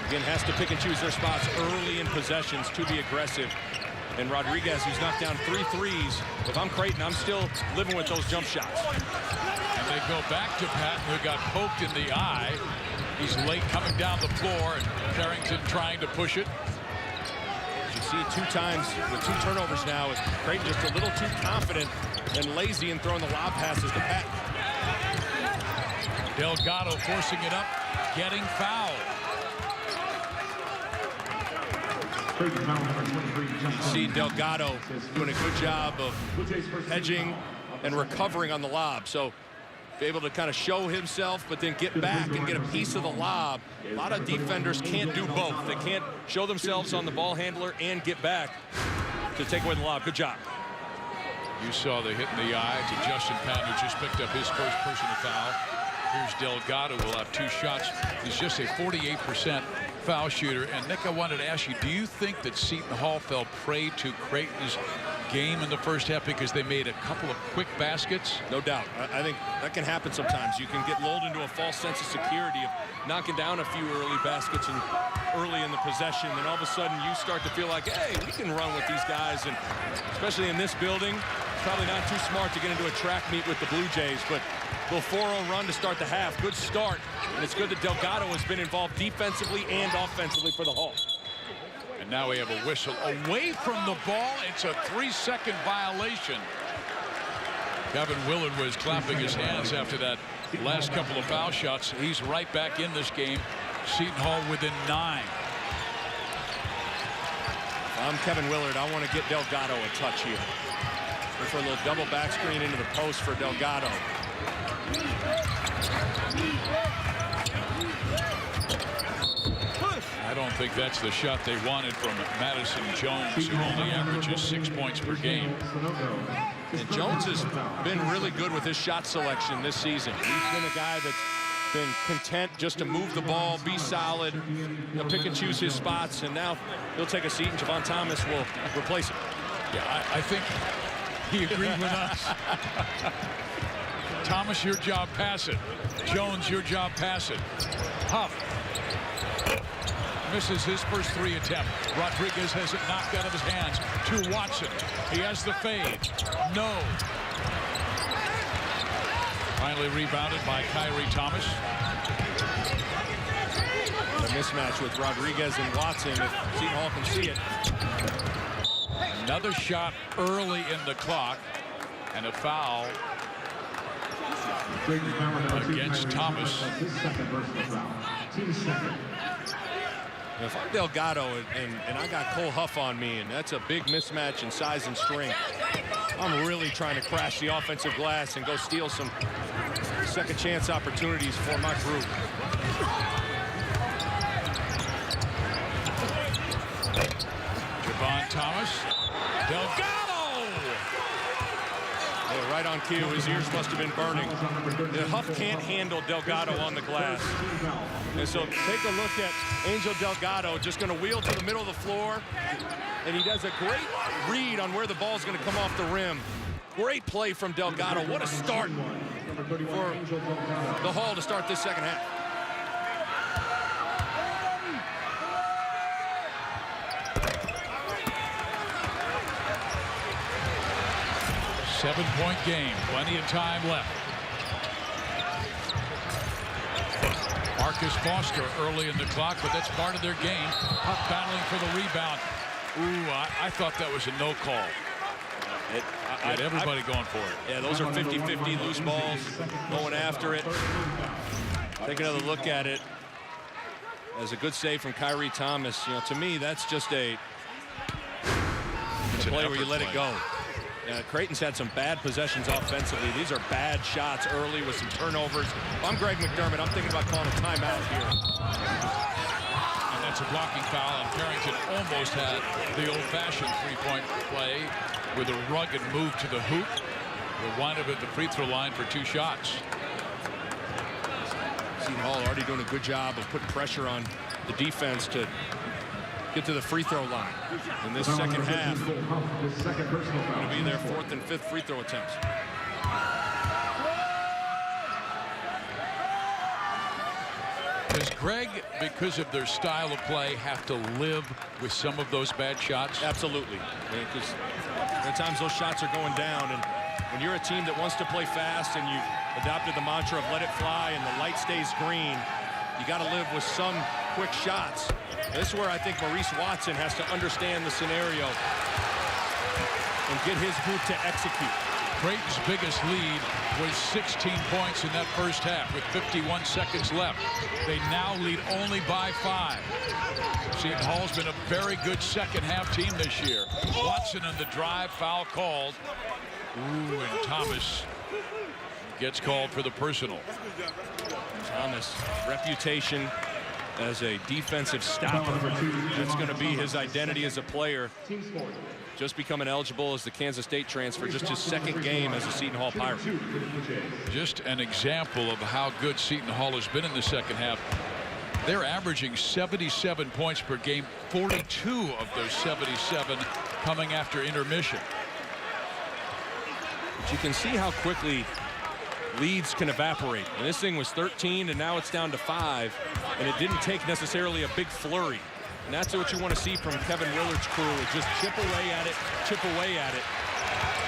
again, has to pick and choose their spots early in possessions to be aggressive. And Rodriguez, who's knocked down 3 threes. If I'm Creighton, I'm still living with those jump shots. And they go back to Patton, who got poked in the eye. He's late coming down the floor, and Carrington trying to push it. As you see 2 times with 2 turnovers now, with Creighton just a little too confident and lazy in throwing the lob passes to Patton. Delgado forcing it up, getting fouled. You see Delgado doing a good job of hedging and recovering on the lob. So be able to kind of show himself, but then get back and get a piece of the lob. A lot of defenders can't do both. They can't show themselves on the ball handler and get back to take away the lob. Good job. You saw the hit in the eye to Justin Patton, who just picked up his first personal foul. Here's Delgado, will have 2 shots. He's just a 48% foul shooter. And Nick, I wanted to ask you, do you think that Seton Hall fell prey to Creighton's game in the first half because they made a couple of quick baskets? No doubt. I think that can happen sometimes. You can get lulled into a false sense of security of knocking down a few early baskets and early in the possession. Then all of a sudden you start to feel like, hey, we can run with these guys. And especially in this building, it's probably not too smart to get into a track meet with the Blue Jays. But little 4-0 run to start the half. Good start. And it's good that Delgado has been involved defensively and offensively for the Hall. And now we have a whistle away from the ball. It's a 3-second violation. Kevin Willard was clapping his hands after that last couple of foul shots. He's right back in this game. Seton Hall within 9. If I'm Kevin Willard, I want to get Delgado a touch here. Look for a little double back screen into the post for Delgado. I don't think that's the shot they wanted from Madison Jones, who only averages 6 points per game. And Jones has been really good with his shot selection this season. He's been a guy that's been content just to move the ball, be solid, pick and choose his spots, and now he'll take a seat and Javon Thomas will replace him. Yeah, I think he agreed with us. Thomas, your job, pass it. Jones, your job, pass it. Huff misses his first 3 attempts. Rodriguez has it knocked out of his hands to Watson. He has the fade. No. Finally rebounded by Kyrie Thomas. A mismatch with Rodriguez and Watson, if Seton Hall can see it. Another shot early in the clock, and a foul against Thomas. If I'm Delgado and I got Cole Huff on me, and that's a big mismatch in size and strength, I'm really trying to crash the offensive glass and go steal some second chance opportunities for my group. Javon Thomas. Delgado! Yeah, right on cue. His ears must have been burning. The Huff can't handle Delgado on the glass. And so take a look at Angel Delgado, just going to wheel to the middle of the floor. And he does a great read on where the ball's going to come off the rim. Great play from Delgado. What a start for the Hall to start this second half. Seven-point game. Plenty of time left. Marcus Foster early in the clock, but that's part of their game. Huff battling for the rebound. Ooh, I thought that was a no call. Had everybody going for it. Yeah, those are 50-50 loose balls going after it. Take another look at it. As a good save from Kyrie Thomas. You know, to me, that's just a play where you let it go. Creighton's had some bad possessions offensively. These are bad shots early with some turnovers. If I'm Greg McDermott, I'm thinking about calling a timeout here. And That's a blocking foul, and Carrington almost had the old-fashioned three-point play with a rugged move to the hoop. He'll wind up at the free throw line for 2 shots. Seton Hall already doing a good job of putting pressure on the defense to get to the free throw line. In this second half, going to be their 4th and 5th free throw attempts. Does Greg, because of their style of play, have to live with some of those bad shots? Absolutely. Because at times those shots are going down, and when you're a team that wants to play fast and you've adopted the mantra of let it fly and the light stays green, you got to live with some quick shots. This is where I think Maurice Watson has to understand the scenario and get his group to execute. Creighton's biggest lead was 16 points in that first half with 51 seconds left. They now lead only by 5. Seton Hall's been a very good second half team this year. Watson on the drive, foul called. Ooh, and Thomas gets called for the personal. Thomas, reputation as a defensive stopper. That's going to be his identity as a player. Just becoming eligible as the Kansas State transfer, just his 2nd game as a Seton Hall Pirate. Just an example of how good Seton Hall has been in the second half. They're averaging 77 points per game, 42 of those 77 coming after intermission. But you can see how quickly leads can evaporate. And this thing was 13, and now it's down to 5, and it didn't take necessarily a big flurry. And that's what you want to see from Kevin Willard's crew, is just chip away at it, chip away at it.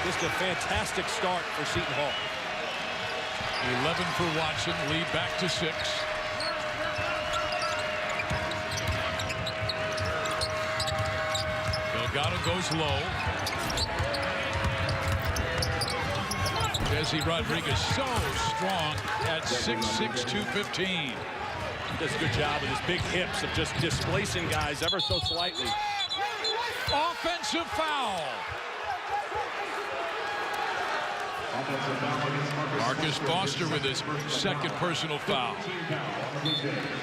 Just a fantastic start for Seton Hall. 11 for Watson, lead back to 6. Delgado goes low. Desi Rodriguez so strong at 6'6", 215. Does a good job with his big hips of just displacing guys ever so slightly. Offensive foul. Marcus Foster with his 2nd personal foul.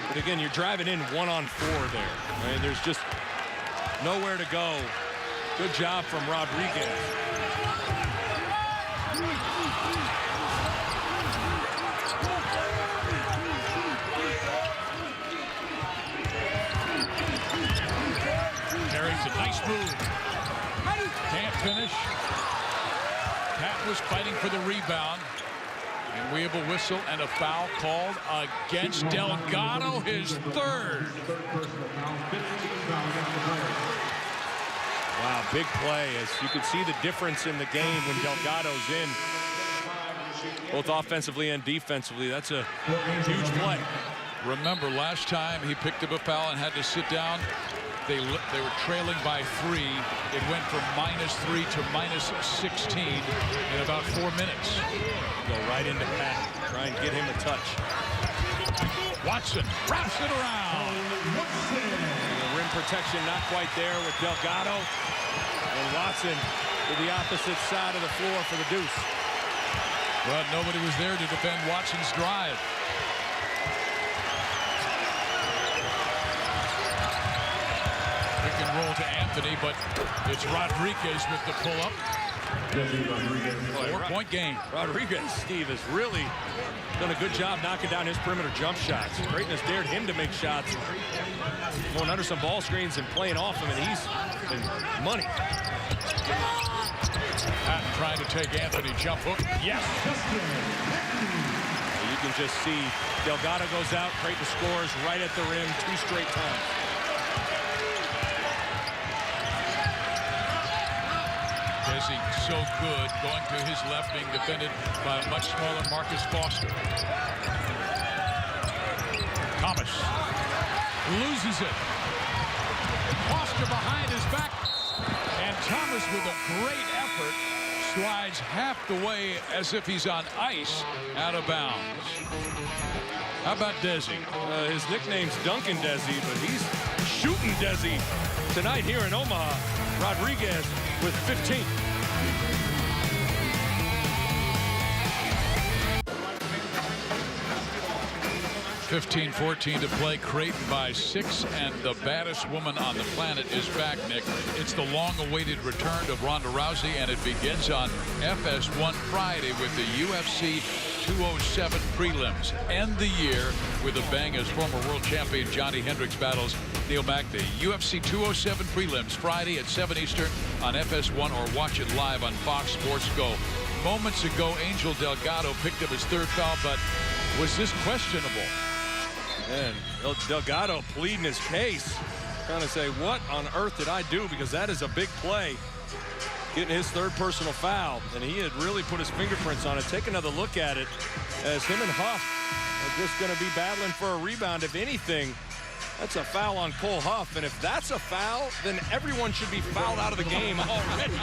But again, you're driving in 1-on-4 there. I mean, there's just nowhere to go. Good job from Rodriguez. Carrington, nice move. Can't finish. Pat was fighting for the rebound. And we have a whistle and a foul called against Delgado, his 3rd. Wow, big play. As you can see the difference in the game when Delgado's in, both offensively and defensively. That's a huge play. Remember, last time he picked up a foul and had to sit down, they were trailing by 3. It went from -3 to -16 in about 4 minutes. Go right into Pat, try and get him a touch. Watson wraps it around. The rim protection not quite there with Delgado. And Watson to the opposite side of the floor for the deuce. But nobody was there to defend Watson's drive. Pick and roll to Anthony, but it's Rodriguez with the pull-up. 4-point game. Rodriguez, Steve, has really done a good job knocking down his perimeter jump shots. Creighton has dared him to make shots, going under some ball screens and playing off him, and he's been money. Patton trying to take Anthony, jump hook. Yes. You can just see Delgado goes out, Creighton scores right at the rim 2 straight times. Desi so good, going to his left, being defended by a much smaller Marcus Foster. Thomas loses it. Foster behind his back, and Thomas with a great effort slides half the way as if he's on ice out of bounds. How about Desi? His nickname's Duncan Desi, but he's shooting Desi tonight here in Omaha. Rodriguez with 15. 15-14 to play. Creighton by 6, and the baddest woman on the planet is back, Nick. It's the long-awaited return of Ronda Rousey, and it begins on FS1 Friday with the UFC 207 prelims. End the year with a bang as former world champion Johnny Hendricks battles Neil Magny. UFC 207 prelims Friday at 7 Eastern on FS1, or watch it live on Fox Sports Go. Moments ago, Angel Delgado picked up his 3rd foul, but was this questionable? And Delgado pleading his case, trying to say, what on earth did I do? Because that is a big play. Getting his 3rd personal foul, and he had really put his fingerprints on it. Take another look at it, as him and Huff are just going to be battling for a rebound. If anything, that's a foul on Cole Huff, and if that's a foul, then everyone should be fouled out of the game already.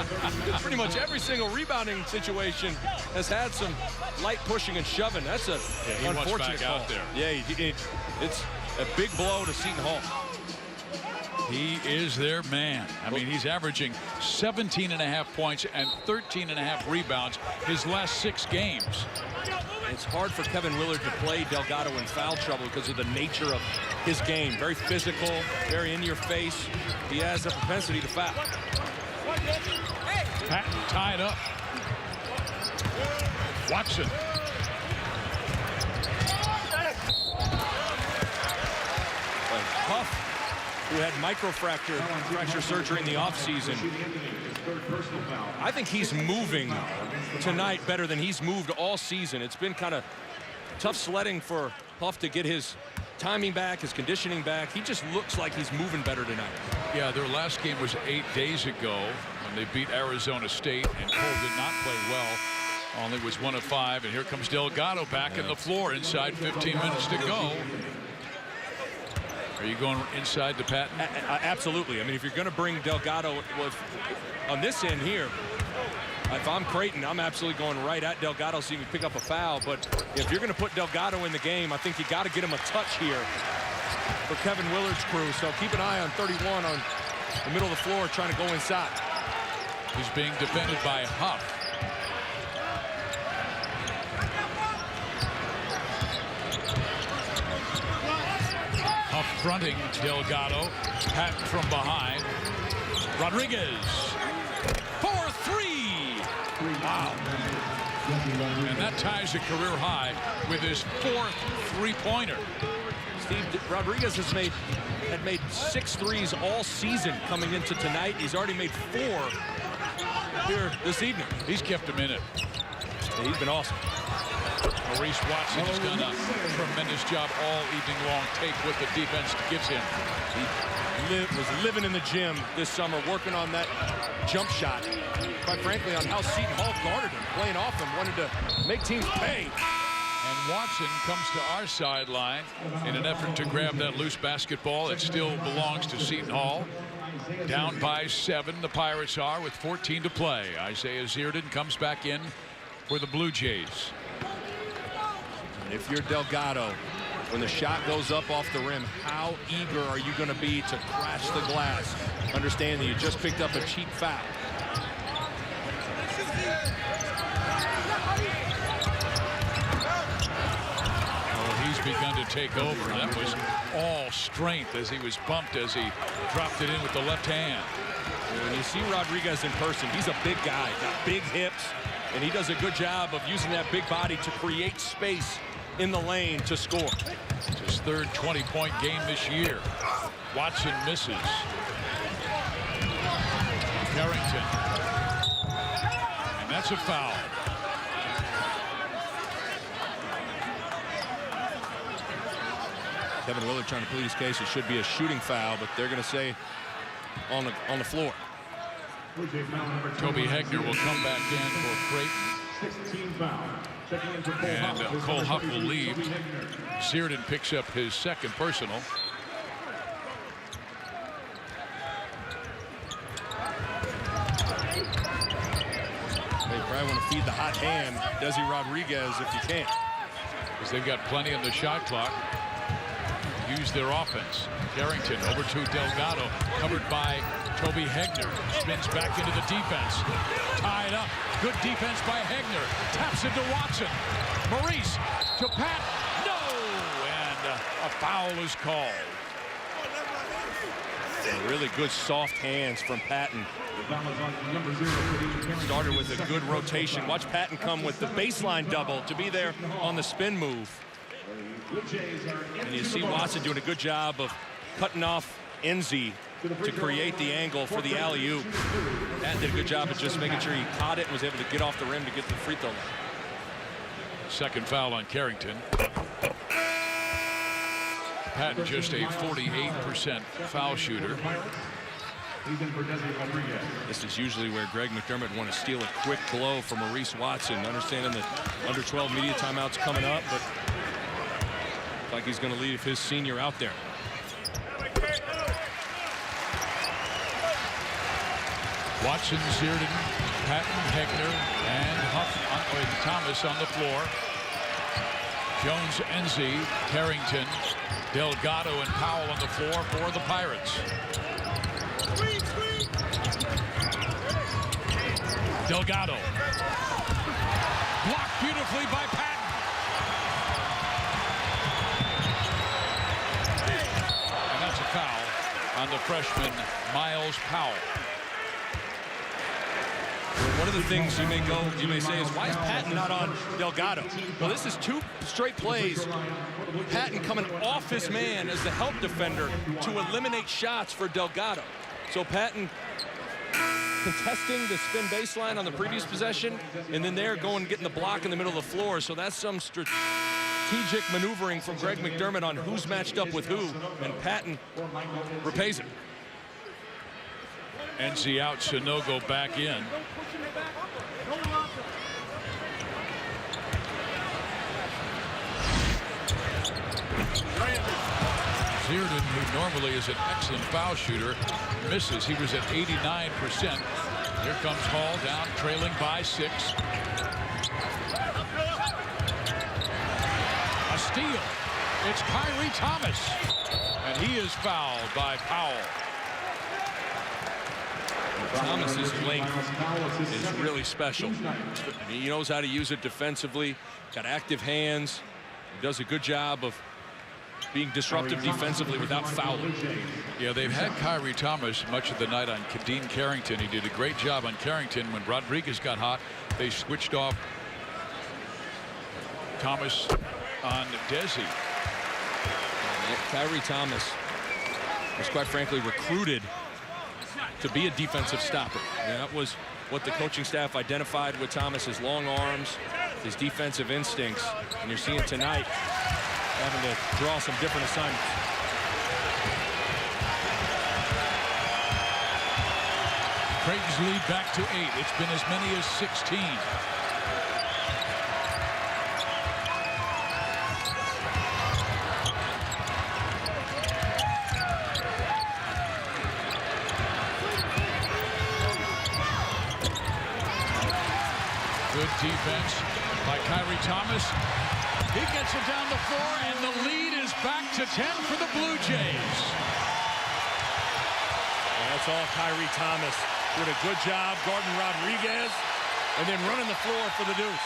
Pretty much every single rebounding situation has had some light pushing and shoving. That's a unfortunate call. Out there. Yeah, it's a big blow to Seton Hall. He is their man. I mean, he's averaging 17.5 points and 13.5 rebounds his last 6 games. It's hard for Kevin Willard to play Delgado in foul trouble because of the nature of his game. Very physical, very in your face. He has a propensity to foul. Patton tied up. Watson. Huff, who had microfracture surgery in the offseason. I think he's moving tonight better than he's moved all season. It's been kind of tough sledding for Huff to get his timing back, his conditioning back. He just looks like he's moving better tonight. Yeah, their last game was 8 days ago when they beat Arizona State, and Cole did not play well. Only was 1 of 5, and here comes Delgado back in the floor inside 15 minutes to go. Are you going inside to Patton? Absolutely. I mean, if you're going to bring Delgado on this end here, if I'm Creighton, I'm absolutely going right at Delgado so you can pick up a foul. But if you're going to put Delgado in the game, I think you got to get him a touch here for Kevin Willard's crew. So keep an eye on 31 on the middle of the floor trying to go inside. He's being defended by Huff. Huff fronting Delgado. Patton from behind. Rodriguez. 4-3. Wow. And that ties a career high with his 4th three-pointer. Steve, Rodriguez had made 6 threes all season coming into tonight. He's already made 4 here this evening. He's kept him in it. Yeah, he's been awesome. Maurice Watson has done a tremendous job all evening long. Take what the defense gives him. He was living in the gym this summer, working on that jump shot. Quite frankly, on how Seton Hall guarded him, playing off him, wanted to make teams pay. And Watson comes to our sideline in an effort to grab that loose basketball. It still belongs to Seton Hall. Down by 7, the Pirates are, with 14 to play. Isaiah Zierden comes back in for the Blue Jays. If you're Delgado, when the shot goes up off the rim, how eager are you going to be to crash the glass? Understand that you just picked up a cheap foul. He's begun to take over. That was all strength as he was bumped as he dropped it in with the left hand. When you see Rodriguez in person, he's a big guy, got big hips, and he does a good job of using that big body to create space in the lane to score. It's his 3rd 20-point game this year. Watson misses. Carrington. And that's a foul. Kevin Willard trying to plead his case. It should be a shooting foul, but they're going to say on the floor. Toby Hegner will come back in for Creighton. And Cole Huff will leave. Zierden picks up his 2nd personal. They probably want to feed the hot hand, Desi Rodriguez, if you can. Because they've got plenty on the shot clock. Use their offense. Carrington over to Delgado, covered by Toby Hegner. Spins back into the defense. Tied up. Good defense by Hegner. Taps into Watson. Maurice to Pat. No! And A foul is called. Really good soft hands from Patton. Started with a good rotation. Watch Patton come with the baseline double to be there on the spin move. And you see Watson doing a good job of cutting off Enzi to create the angle for the alley-oop. Patton did a good job of just making sure he caught it and was able to get off the rim to get to the free throw line. Second foul on Carrington. Patton just a 48% foul shooter. This is usually where Greg McDermott want to steal a quick blow from Maurice Watson, understanding that under 12 media timeouts coming up, but looks like he's going to leave his senior out there. Watson, Seton, Patton, Hegner, and Thomas on the floor. Jones, Enzi, Carrington, Delgado, and Powell on the floor for the Pirates. Delgado. Blocked beautifully by Patton. And that's a foul on the freshman, Miles Powell. One of the things you may say is, why is Patton not on Delgado? Well, this is 2 straight plays. Patton coming off his man as the help defender to eliminate shots for Delgado. So Patton contesting the spin baseline on the previous possession, and then they're going getting the block in the middle of the floor. So that's some strategic maneuvering from Greg McDermott on who's matched up with who, and Patton repays it. Enzi out, Sanogo back in. Seton, who normally is an excellent foul shooter, misses. He was at 89%. Here comes Hall down, trailing by 6. A steal. It's Kyrie Thomas. And he is fouled by Powell. Thomas's length is really special. He knows how to use it defensively. Got active hands. He does a good job of being disruptive defensively without fouling. Yeah, they've had Kyrie Thomas much of the night on Dean Carrington. He did a great job on Carrington. When Rodriguez got hot, they switched off Thomas on Desi. Kyrie Thomas was, quite frankly, recruited to be a defensive stopper. And that was what the coaching staff identified with Thomas: his long arms, his defensive instincts. And you're seeing tonight having to draw some different assignments. Creighton's lead back to 8. It's been as many as 16. Good defense by Kyrie Thomas. He gets it down the floor, and the lead is back to 10 for the Blue Jays. And that's all Kyrie Thomas. Did a good job guarding Rodriguez and then running the floor for the deuce.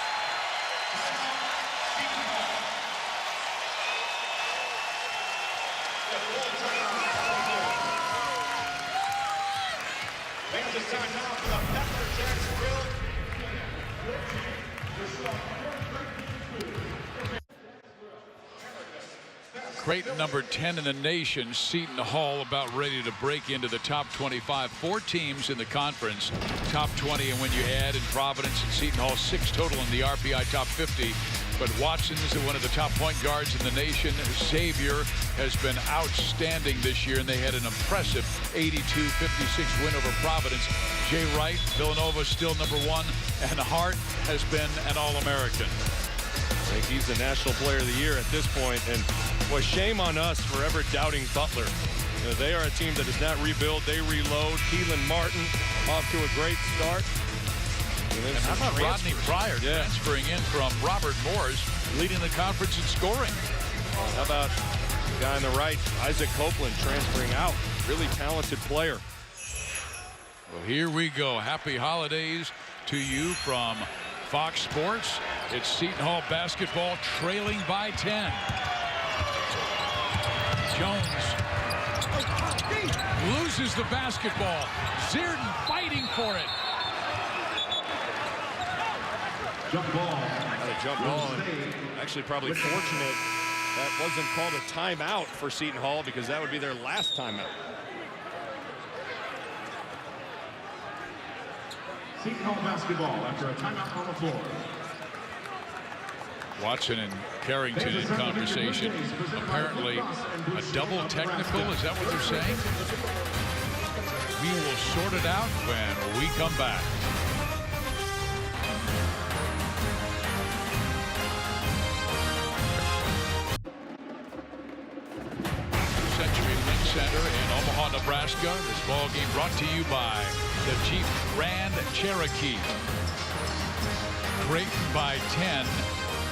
Creighton, number 10 in the nation. Seton Hall about ready to break into the top 25. 4 teams in the conference, top 20, and when you add in Providence and Seton Hall, 6 total in the RPI top 50. But Watson's one of the top point guards in the nation. Xavier has been outstanding this year, and they had an impressive 82-56 win over Providence. Jay Wright, Villanova, still number 1, and Hart has been an All-American. I think he's the National Player of the Year at this point, and boy, shame on us for ever doubting Butler. You know, they are a team that does not rebuild, they reload. Keelan Martin off to a great start. And how about Rodney Pryor transferring in from Robert Morris, leading the conference in scoring? How about the guy on the right, Isaac Copeland, transferring out. Really talented player. Well, here we go. Happy holidays to you from Fox Sports. It's Seton Hall basketball trailing by 10. misses the basketball. Zierden fighting for it. Jump ball. A jump ball. And actually probably fortunate that wasn't called a timeout for Seton Hall, because that would be their last timeout. Seton Hall basketball after a timeout on the floor. Watson and Carrington in conversation. Apparently a double technical. Is that what they're saying? We will sort it out when we come back. Century Link Center in Omaha, Nebraska. This ball game brought to you by the Jeep Grand Cherokee. Creighton by 10.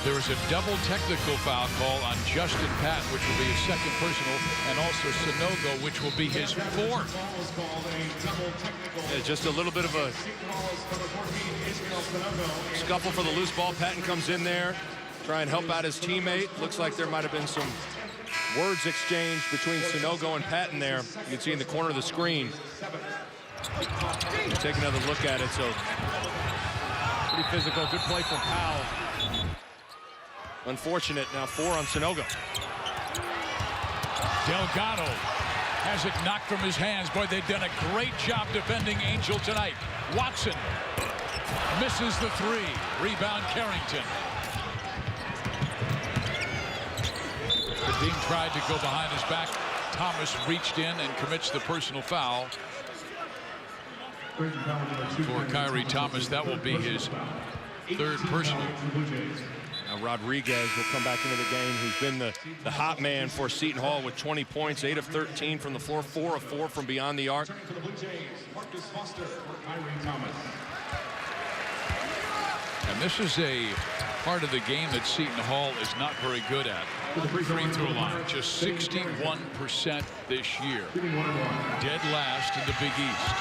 There was a double technical foul call on Justin Patton, which will be his second personal, and also Sanogo, which will be his fourth. Yeah, just a little bit of a scuffle for the loose ball. Patton comes in there, try and help out his teammate. Looks like there might have been some words exchanged between Sanogo and Patton there. You can see in the corner of the screen. Take another look at it. So pretty physical. Good play from Powell. Unfortunate. Now 4 on Sanogo. Delgado has it knocked from his hands. Boy, they've done a great job defending Angel tonight. Watson misses the 3. Rebound Carrington. Dean tried to go behind his back. Thomas reached in and commits the personal foul. For Kyrie Thomas, that will be his third personal. Now Rodriguez will come back into the game, who's been the hot man for Seton Hall with 20 points, 8 of 13 from the floor, 4 of 4 from beyond the arc. And this is a part of the game that Seton Hall is not very good at. Free throw line, just 61% this year. Dead last in the Big East.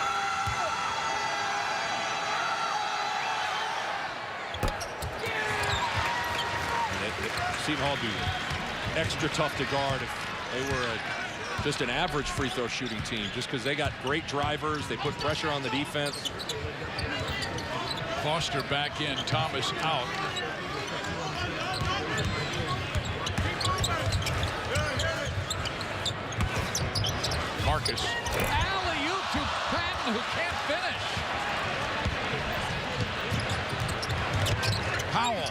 Seton Hall be extra tough to guard if they were just an average free throw shooting team, just because they got great drivers. They put pressure on the defense. Foster back in, Thomas out. Marcus. Alley-oop to Patton, who can't finish. Powell.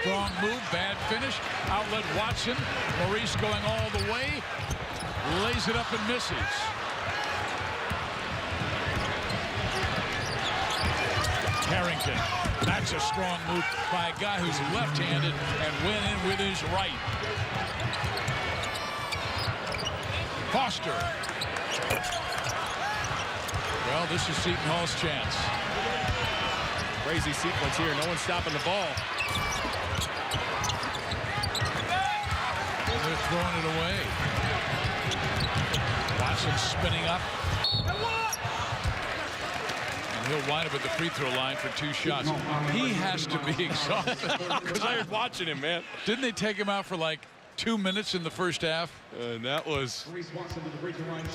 Strong move, bad finish. Outlet Watson. Maurice going all the way. Lays it up and misses. Carrington. That's a strong move by a guy who's left-handed and went in with his right. Foster. Well, this is Seton Hall's chance. Crazy sequence here. No one's stopping the ball. They're throwing it away. Watson spinning up. And he'll wind up at the free throw line for 2 shots. He has to be exhausted. Because I was watching him, man. Didn't they take him out for like 2 minutes in the first half? And that was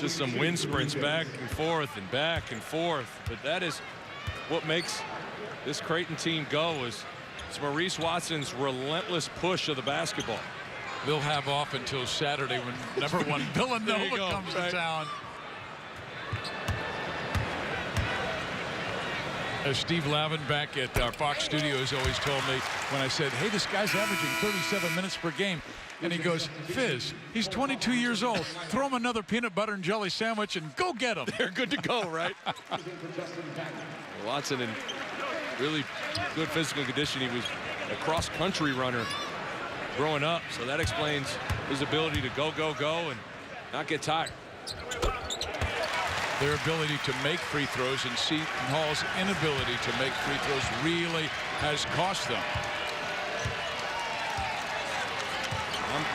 just some wind sprints back and forth and back and forth. But that is what makes this Creighton team go, is it's Maurice Watson's relentless push of the basketball. They'll have off until Saturday when #1 Villanova comes to town. As Steve Lavin back at our Fox Studios always told me when I said, hey, this guy's averaging 37 minutes per game. And he goes, Fizz, he's 22 years old. Throw him another peanut butter and jelly sandwich and go get him. They're good to go, right? Watson in really good physical condition. He was a cross-country runner growing up, so that explains his ability to go, and not get tired. Their ability to make free throws and Seton Hall's inability to make free throws really has cost them.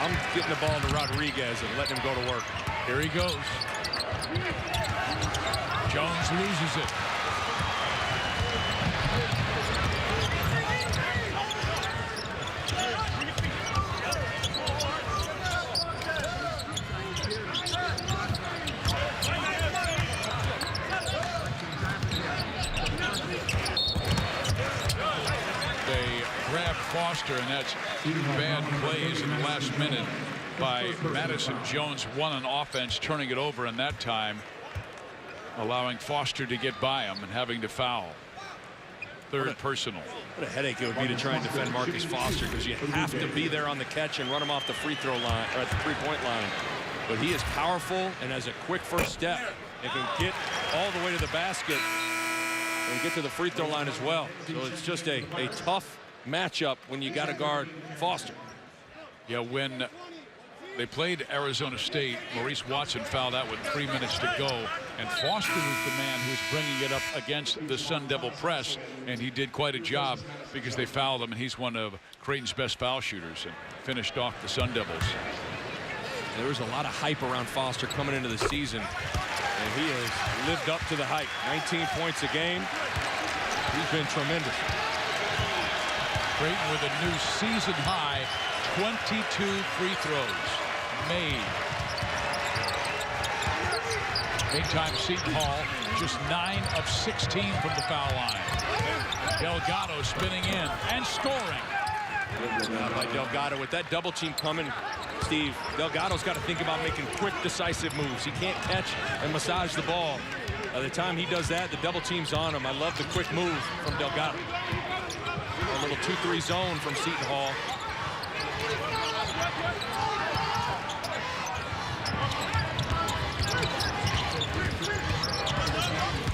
I'm getting the ball to Rodriguez and letting him go to work. Here he goes. Jones loses it. Foster, and that's two bad plays in the last minute by Madison Jones. One on offense, turning it over in that time, allowing Foster to get by him and having to foul. Third personal. What a headache it would be to try and defend Marcus Foster, because you have to be there on the catch and run him off the free throw line, or at the three-point line. But he is powerful and has a quick first step and can get all the way to the basket and get to the free throw line as well. So it's just a tough matchup when you got to guard Foster. Yeah, when they played Arizona State, Maurice Watson fouled out with 3 minutes to go, and Foster was the man who was bringing it up against the Sun Devil press, and he did quite a job because they fouled him, and he's one of Creighton's best foul shooters and finished off the Sun Devils. There was a lot of hype around Foster coming into the season, and he has lived up to the hype. 19 points a game. He's been tremendous. Creighton with a new season high 22 free throws made. Meantime, Seton Hall just 9 of 16 from the foul line. Delgado spinning in and scoring. By Delgado with that double team coming, Steve, Delgado's got to think about making quick, decisive moves. He can't catch and massage the ball. By the time he does that, the double team's on him. I love the quick move from Delgado. A little 2-3 zone from Seton Hall.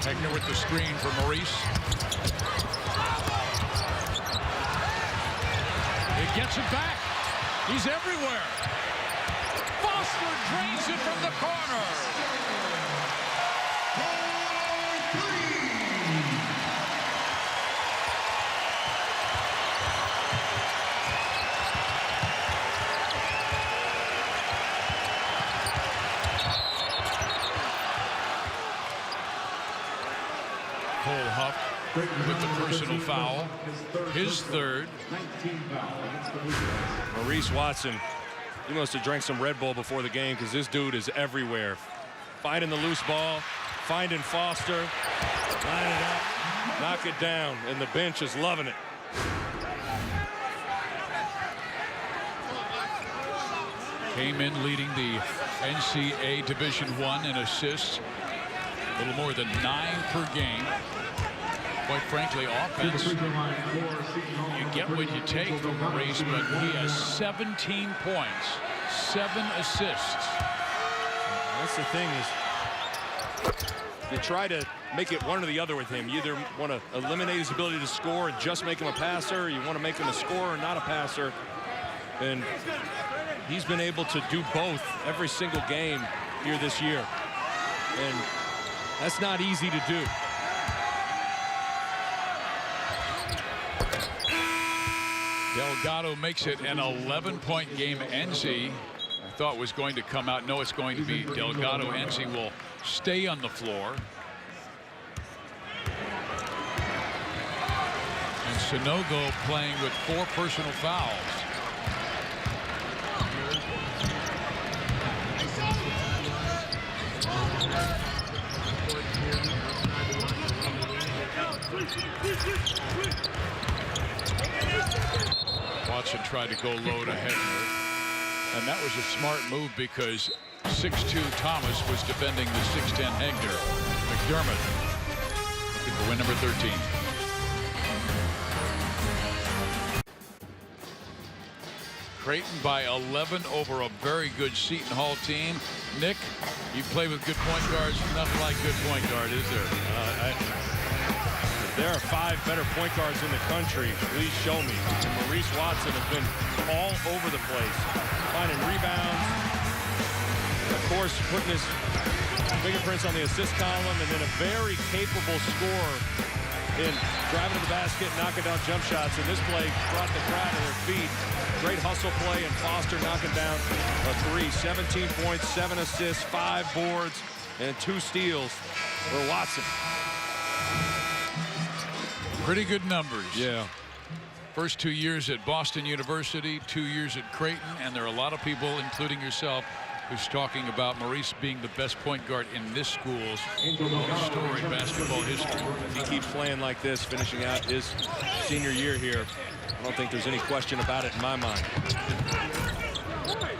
Hegner with the screen for Maurice. It gets it back. He's everywhere. Foster drains it from the corner. Cole Huff with the personal foul, his third. Maurice Watson, he must have drank some Red Bull before the game, because this dude is everywhere. Finding the loose ball, finding Foster, line it up, knock it down, and the bench is loving it. Came in leading the NCAA Division I in assists. A little more than 9 per game. Quite frankly, offense, you get what you take from Maurice, but he has 17 points, 7 assists. That's the thing, is you try to make it one or the other with him. You either want to eliminate his ability to score and just make him a passer, or you want to make him a scorer, not a passer. And he's been able to do both every single game here this year. And that's not easy to do. Delgado makes it an 11-point game. Enzi, I thought was going to come out. No, it's going to be Delgado. Enzi will stay on the floor. And Sonogo playing with 4 personal fouls. Watson tried to go low to Hegner, and that was a smart move because 6'2" Thomas was defending the 6'10" Hegner. McDermott looking for win number 13. Creighton by 11 over a very good Seton Hall team. Nick, you play with good point guards. Nothing like good point guard, is there? There are 5 better point guards in the country. Please show me. And Maurice Watson has been all over the place, finding rebounds. Of course, putting his fingerprints on the assist column, and then a very capable scorer in driving to the basket, knocking down jump shots. And this play brought the crowd to their feet. Great hustle play, and Foster knocking down a 3. 17 points, 7 assists, 5 boards, and 2 steals for Watson. Pretty good numbers. Yeah. First 2 years at Boston University, 2 years at Creighton, and there are a lot of people, including yourself, who's talking about Maurice being the best point guard in this school's storied basketball history. If he keeps playing like this, finishing out his senior year here, I don't think there's any question about it in my mind.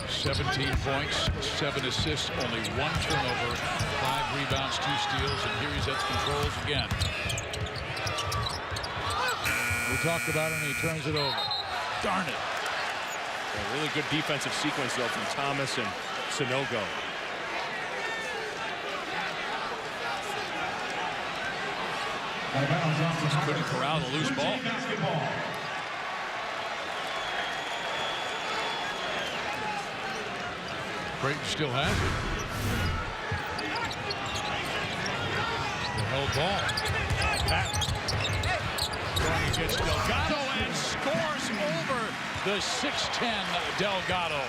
17 points, 7 assists, only 1 turnover, 5 rebounds, 2 steals, and here he's at the controls again. We talked about it and he turns it over. Darn it. A really good defensive sequence, though, from Thomas and Sonogo. Just couldn't corral the loose ball. Creighton still has it. The held ball. Patton going against Delgado and scores over the 6'10 Delgado.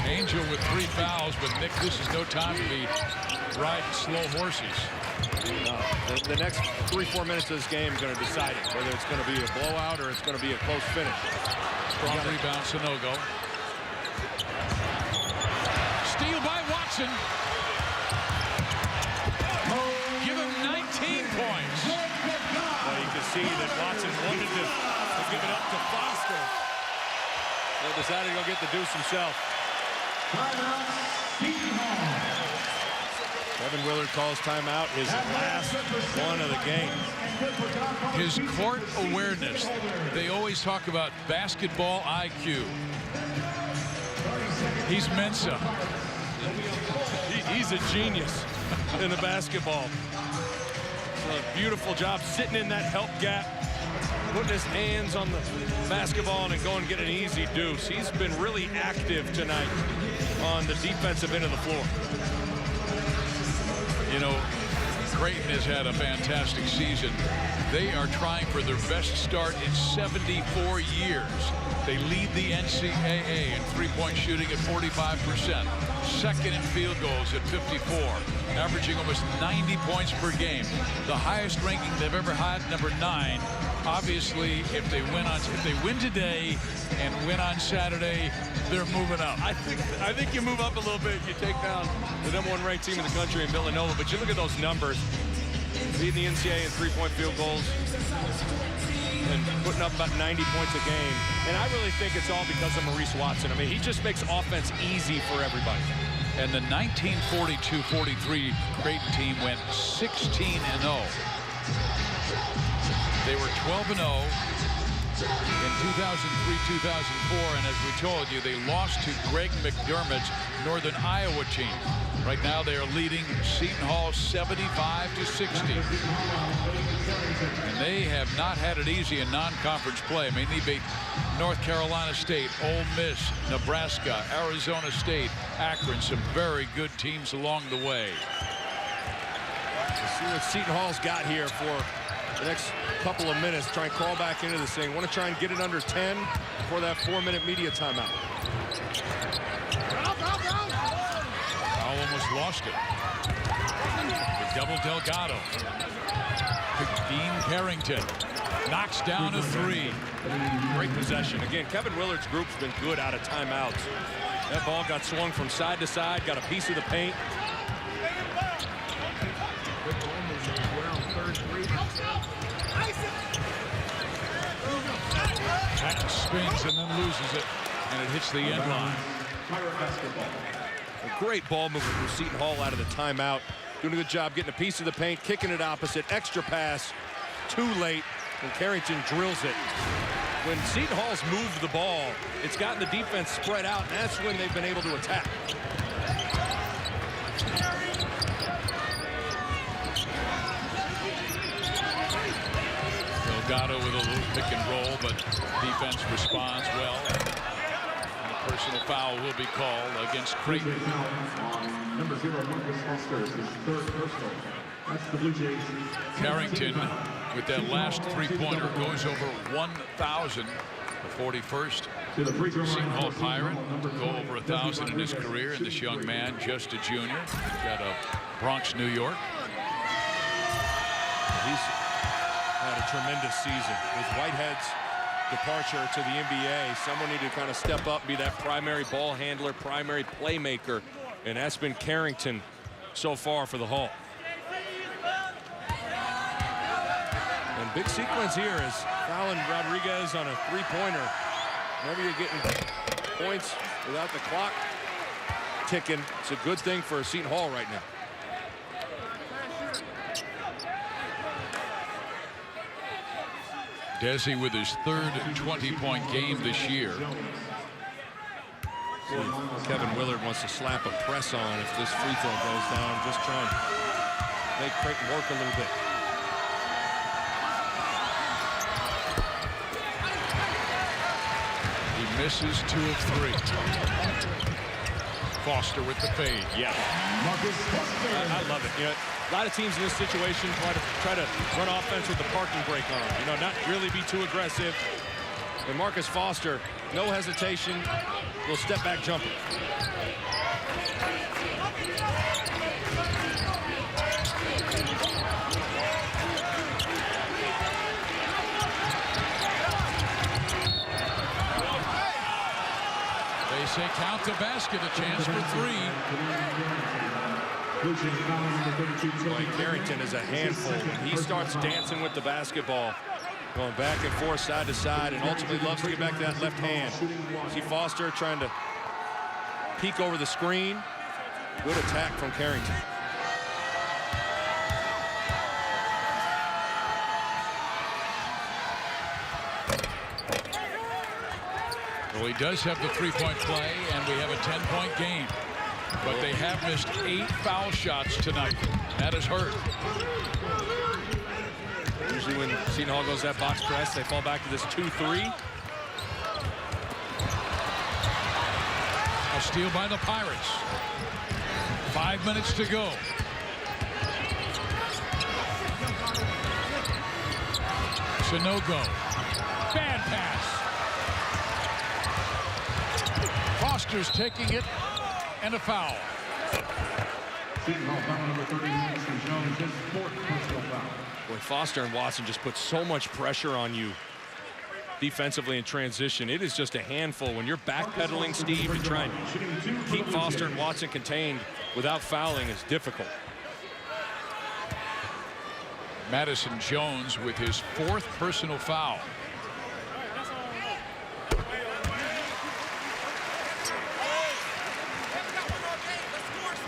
Angel with 3 fouls, but Nick, this is no time to be riding slow horses. The next 3-4 minutes of this game are going to decide it, whether it's going to be a blowout or it's going to be a close finish. Strong rebound, Sonogo. Steal by Watson. Give him 19 points. Well, you can see that Watson wanted to give it up to Foster. He decided to go get the deuce himself. Kevin Willard calls timeout, his last one of the game. His court awareness. They always talk about basketball IQ. He's Mensa. He's a genius in the basketball. A beautiful job sitting in that help gap, putting his hands on the basketball and going and get an easy deuce. He's been really active tonight on the defensive end of the floor. You know, Creighton has had a fantastic season. They are trying for their best start in 74 years. They lead the NCAA in three-point shooting at 45%. Second in field goals at 54, averaging almost 90 points per game. The highest ranking they've ever had, number 9. Obviously, if they win today and win on Saturday, they're moving up. I think you move up a little bit. You take down the #1 ranked team in the country in Villanova, but you look at those numbers, leading the NCAA in three-point field goals and putting up about 90 points a game. And I really think it's all because of Maurice Watson. I mean, he just makes offense easy for everybody. And the 1942-43 Creighton team went 16-0. They were 12-0 in 2003-2004, and as we told you, they lost to Greg McDermott's Northern Iowa team. Right now, they are leading Seton Hall 75-60. And they have not had it easy in non-conference play. I mean, they beat North Carolina State, Ole Miss, Nebraska, Arizona State, Akron, some very good teams along the way. Let's see what Seton Hall's got here for the next couple of minutes. Try and crawl back into this thing. Want to try and get it under 10 before that 4-minute media timeout. Powell almost lost it. The double Delgado. Dean Carrington knocks down a 3. Great possession. Again, Kevin Willard's group's been good out of timeouts. That ball got swung from side to side, got a piece of the paint. Patton spins and then loses it, and it hits the end line. A great ball movement from Seton Hall out of the timeout. Doing a good job getting a piece of the paint, kicking it opposite, extra pass, too late, and Carrington drills it. When Seton Hall's moved the ball, it's gotten the defense spread out, and that's when they've been able to attack. Delgado with a little pick and roll, but defense responds well. And a personal foul will be called against Creighton. Number 0, Marcus Foster, his third personal. That's the Blue Jays. Carrington with that last three-pointer goes over 1,000. The 41st Seton Hall Pirate go over 1,000 in his career, and this young man, just a junior, out of Bronx, New York. He's had a tremendous season. With Whitehead's departure to the NBA, someone needed to kind of step up, be that primary ball handler, primary playmaker, and that's been Carrington so far for the Hall. And big sequence here is fouling Rodriguez on a three-pointer. Whenever you're getting points without the clock ticking, it's a good thing for Seton Hall right now. Desi with his third 20-point game this year. Kevin Willard wants to slap a press on if this free throw goes down. Just try and make Creighton work a little bit. He misses 2 of 3. Foster with the fade. Yeah. I love it. You know, a lot of teams in this situation try to run offense with the parking brake on. You know, not really be too aggressive. And Marcus Foster, no hesitation, will step back jumper. They say count the basket, a chance for 3. Boy, Carrington is a handful. He starts dancing with the basketball, going back and forth, side to side, and ultimately loves to get back to that left hand. See Foster trying to peek over the screen. Good attack from Carrington. Well, he does have the 3-point play, and we have a 10-point game. But they have missed 8 foul shots tonight. That has hurt. Usually when Seton Hall goes that box press, they fall back to this 2-3. A steal by the Pirates. 5 minutes to go. Sanogo. Bad pass. Foster's taking it, and a foul. Boy, Foster and Watson just put so much pressure on you defensively in transition. It is just a handful. When you're backpedaling, Steve, to try and keep Foster and Watson contained without fouling is difficult. Madison Jones with his 4th personal foul.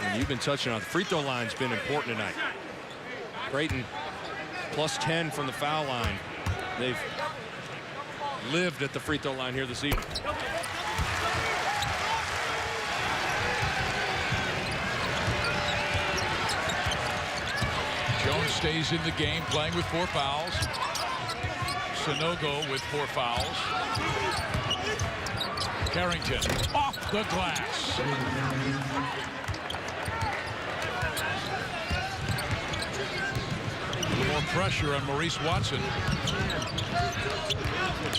And you've been touching on the free throw line's been important tonight. Creighton plus 10 from the foul line. They've lived at the free throw line here this evening. Jones stays in the game, playing with 4 fouls. Sanogo with 4 fouls. Carrington off the glass. More pressure on Maurice Watson.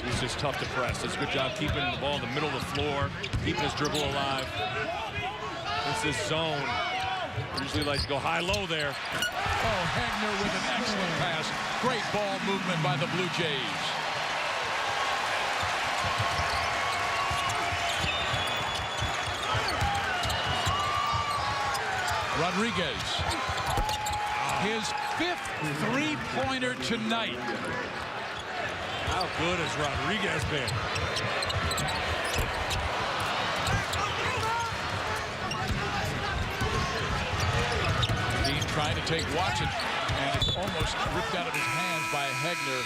He's just tough to press. Does a good job keeping the ball in the middle of the floor, keeping his dribble alive. It's this zone. Usually like to go high-low there. Oh, Hagner with an excellent pass. Great ball movement by the Blue Jays. Rodriguez. His 5th 3-pointer tonight. How good has Rodriguez been? Dean trying to take Watson, and it's almost ripped out of his hands by Hagner.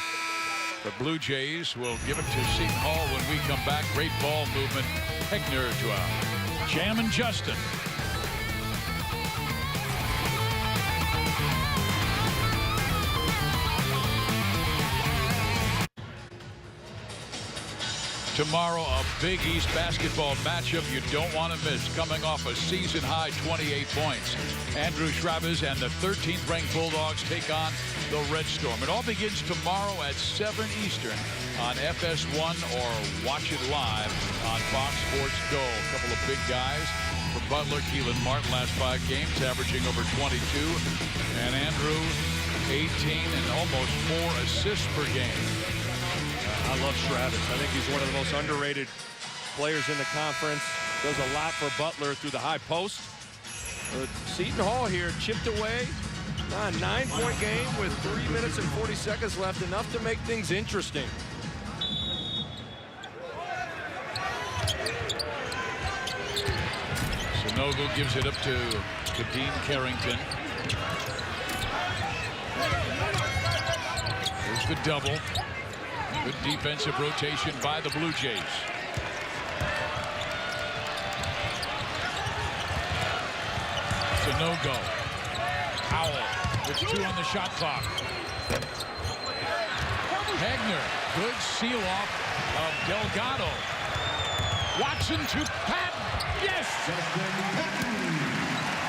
The Blue Jays will give it to Seton Hall when we come back. Great ball movement. Hagner to a jam and Justin. Tomorrow, a Big East basketball matchup you don't want to miss. Coming off a season-high 28 points. Andrew Chavez and the 13th-ranked Bulldogs take on the Red Storm. It all begins tomorrow at 7 Eastern on FS1 or watch it live on Fox Sports Go. A couple of big guys for Butler. Keelan Martin last 5 games averaging over 22. And Andrew 18 and almost 4 assists per game. I love Travis. I think he's one of the most underrated players in the conference. Does a lot for Butler through the high post. Seton Hall here chipped away. A 9-point game with 3 minutes and 40 seconds left. Enough to make things interesting. Sonogo gives it up to Dean Carrington. Here's the double. Good defensive rotation by the Blue Jays. Sonogo. Howell with 2 on the shot clock. Hagner. Good seal off of Delgado. Watson to Patton. Yes!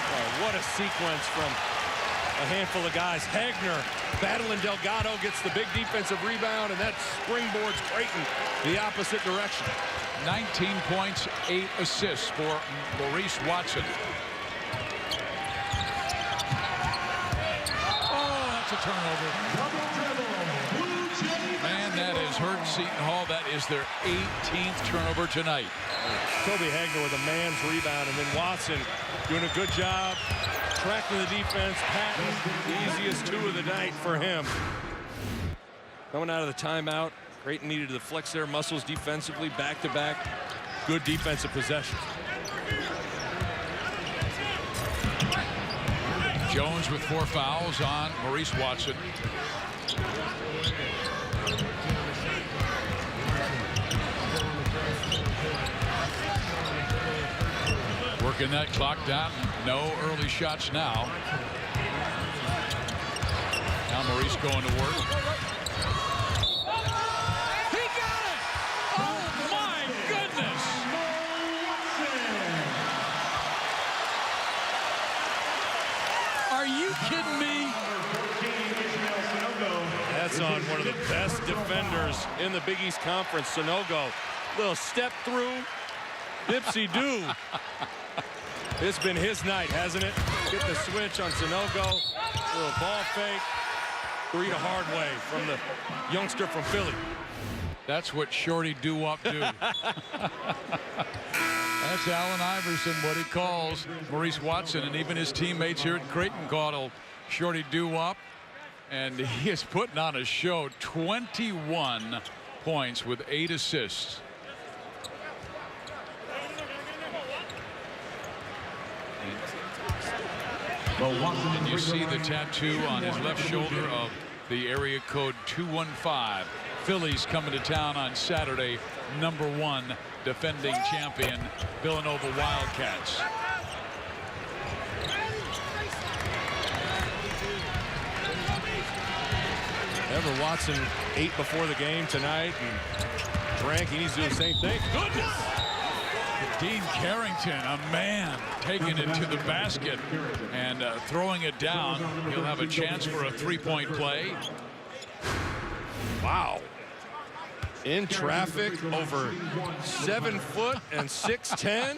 Oh, what a sequence from a handful of guys. Hagner battling Delgado, gets the big defensive rebound, and that springboards Creighton the opposite direction. 19 points, 8 assists for Maurice Watson. Oh, that's a turnover. Man, that has hurt Seton Hall. That is their 18th turnover tonight. Kobe Hagner with a man's rebound, and then Watson doing a good job tracking the defense. Patton, the easiest 2 of the night for him. Coming out of the timeout, Creighton needed to flex their muscles defensively, back-to-back. Good defensive possessions. Jones with 4 fouls on Maurice Watson. Working that clock down. No early shots now. Now Maurice going to work. He got it! Oh my goodness! Are you kidding me? That's on one of the best defenders in the Big East Conference, Sonogo. Little step through, dipsy-do. It's been his night, hasn't it? Get the switch on Sonogo. Little ball fake. 3 the hard way from the youngster from Philly. That's what Shorty doo-wop do. That's Allen Iverson, what he calls Maurice Watson, and even his teammates here at Creighton call Shorty doo-wop. And he is putting on a show. 21 points with 8 assists. And you see the tattoo on his left shoulder of the area code 215. Phillies coming to town on Saturday. #1 defending champion Villanova Wildcats. Ever Watson ate before the game tonight and drank. He needs to do the same thing. Goodness! Dean Carrington, a man, taking it to the basket and throwing it down. He'll have a chance for a 3-point play. Wow. In traffic, over 7 foot and 6'10".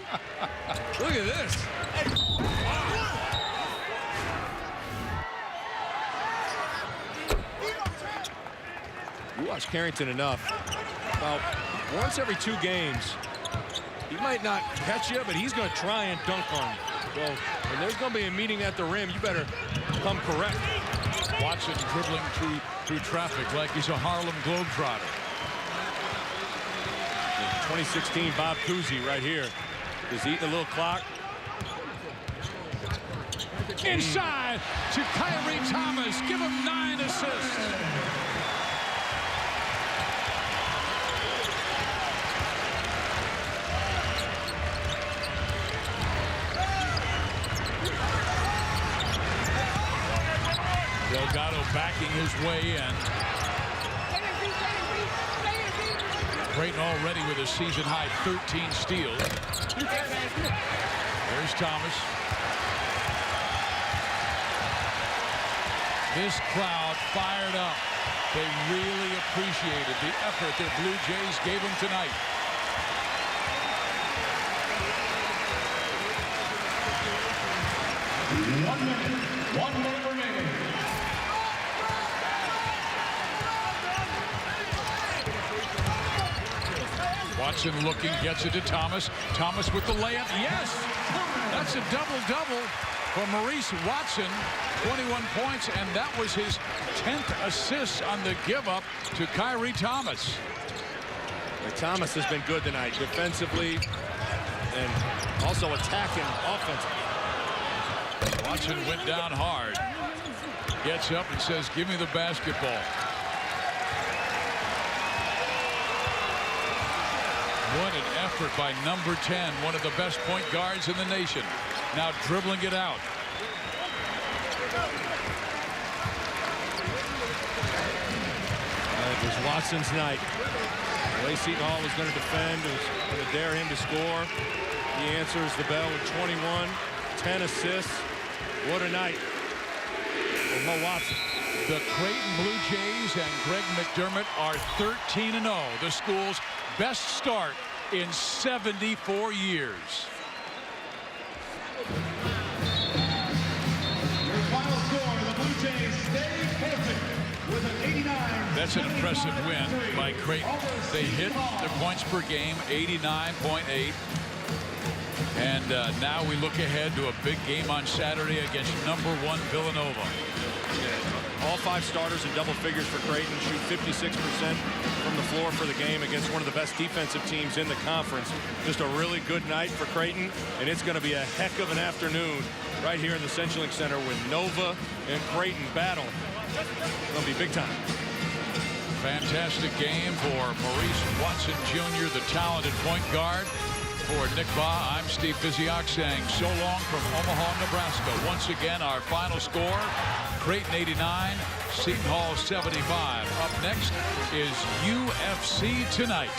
Look at this. You watch Carrington enough. About once every 2 games, he might not catch you, but he's going to try and dunk on you. So when there's going to be a meeting at the rim, you better come correct. Watson dribbling through traffic like he's a Harlem Globetrotter. 2016 Bob Cousy right here is eating a little clock. Inside to Kyrie Thomas. Give him 9 assists. Delgado backing his way in. Creighton already with a season-high 13 steals. There's Thomas. This crowd fired up. They really appreciated the effort that Blue Jays gave them tonight. Watson looking, gets it to Thomas. Thomas with the layup. Yes! That's a double-double for Maurice Watson. 21 points, and that was his 10th assist on the give-up to Kyrie Thomas. Thomas has been good tonight, defensively and also attacking offensively. Watson went down hard. Gets up and says, give me the basketball. What an effort by number 10, one of the best point guards in the nation. Now dribbling it out. It was Watson's night. The way Seton Hall was going to defend, was going to dare him to score. He answers the bell with 21, 10 assists. What a night for Mo Watson. The Creighton Bluejays and Greg McDermott are 13-0. The school's best start in 74 years. Your final score, the Blue Jays stay perfect with an 89. That's an impressive win by Creighton. They hit their points per game, 89.8. And now we look ahead to a big game on Saturday against number 1 Villanova. All 5 starters in double figures for Creighton, shoot 56% from the floor for the game against one of the best defensive teams in the conference. Just a really good night for Creighton, and it's going to be a heck of an afternoon right here in the CenturyLink Center with Nova and Creighton battle. It's going to be big time. Fantastic game for Maurice Watson Jr., the talented point guard. For Nick Baugh, I'm Steve Biziak saying so long from Omaha, Nebraska. Once again, our final score, Creighton 89, Seton Hall 75. Up next is UFC Tonight.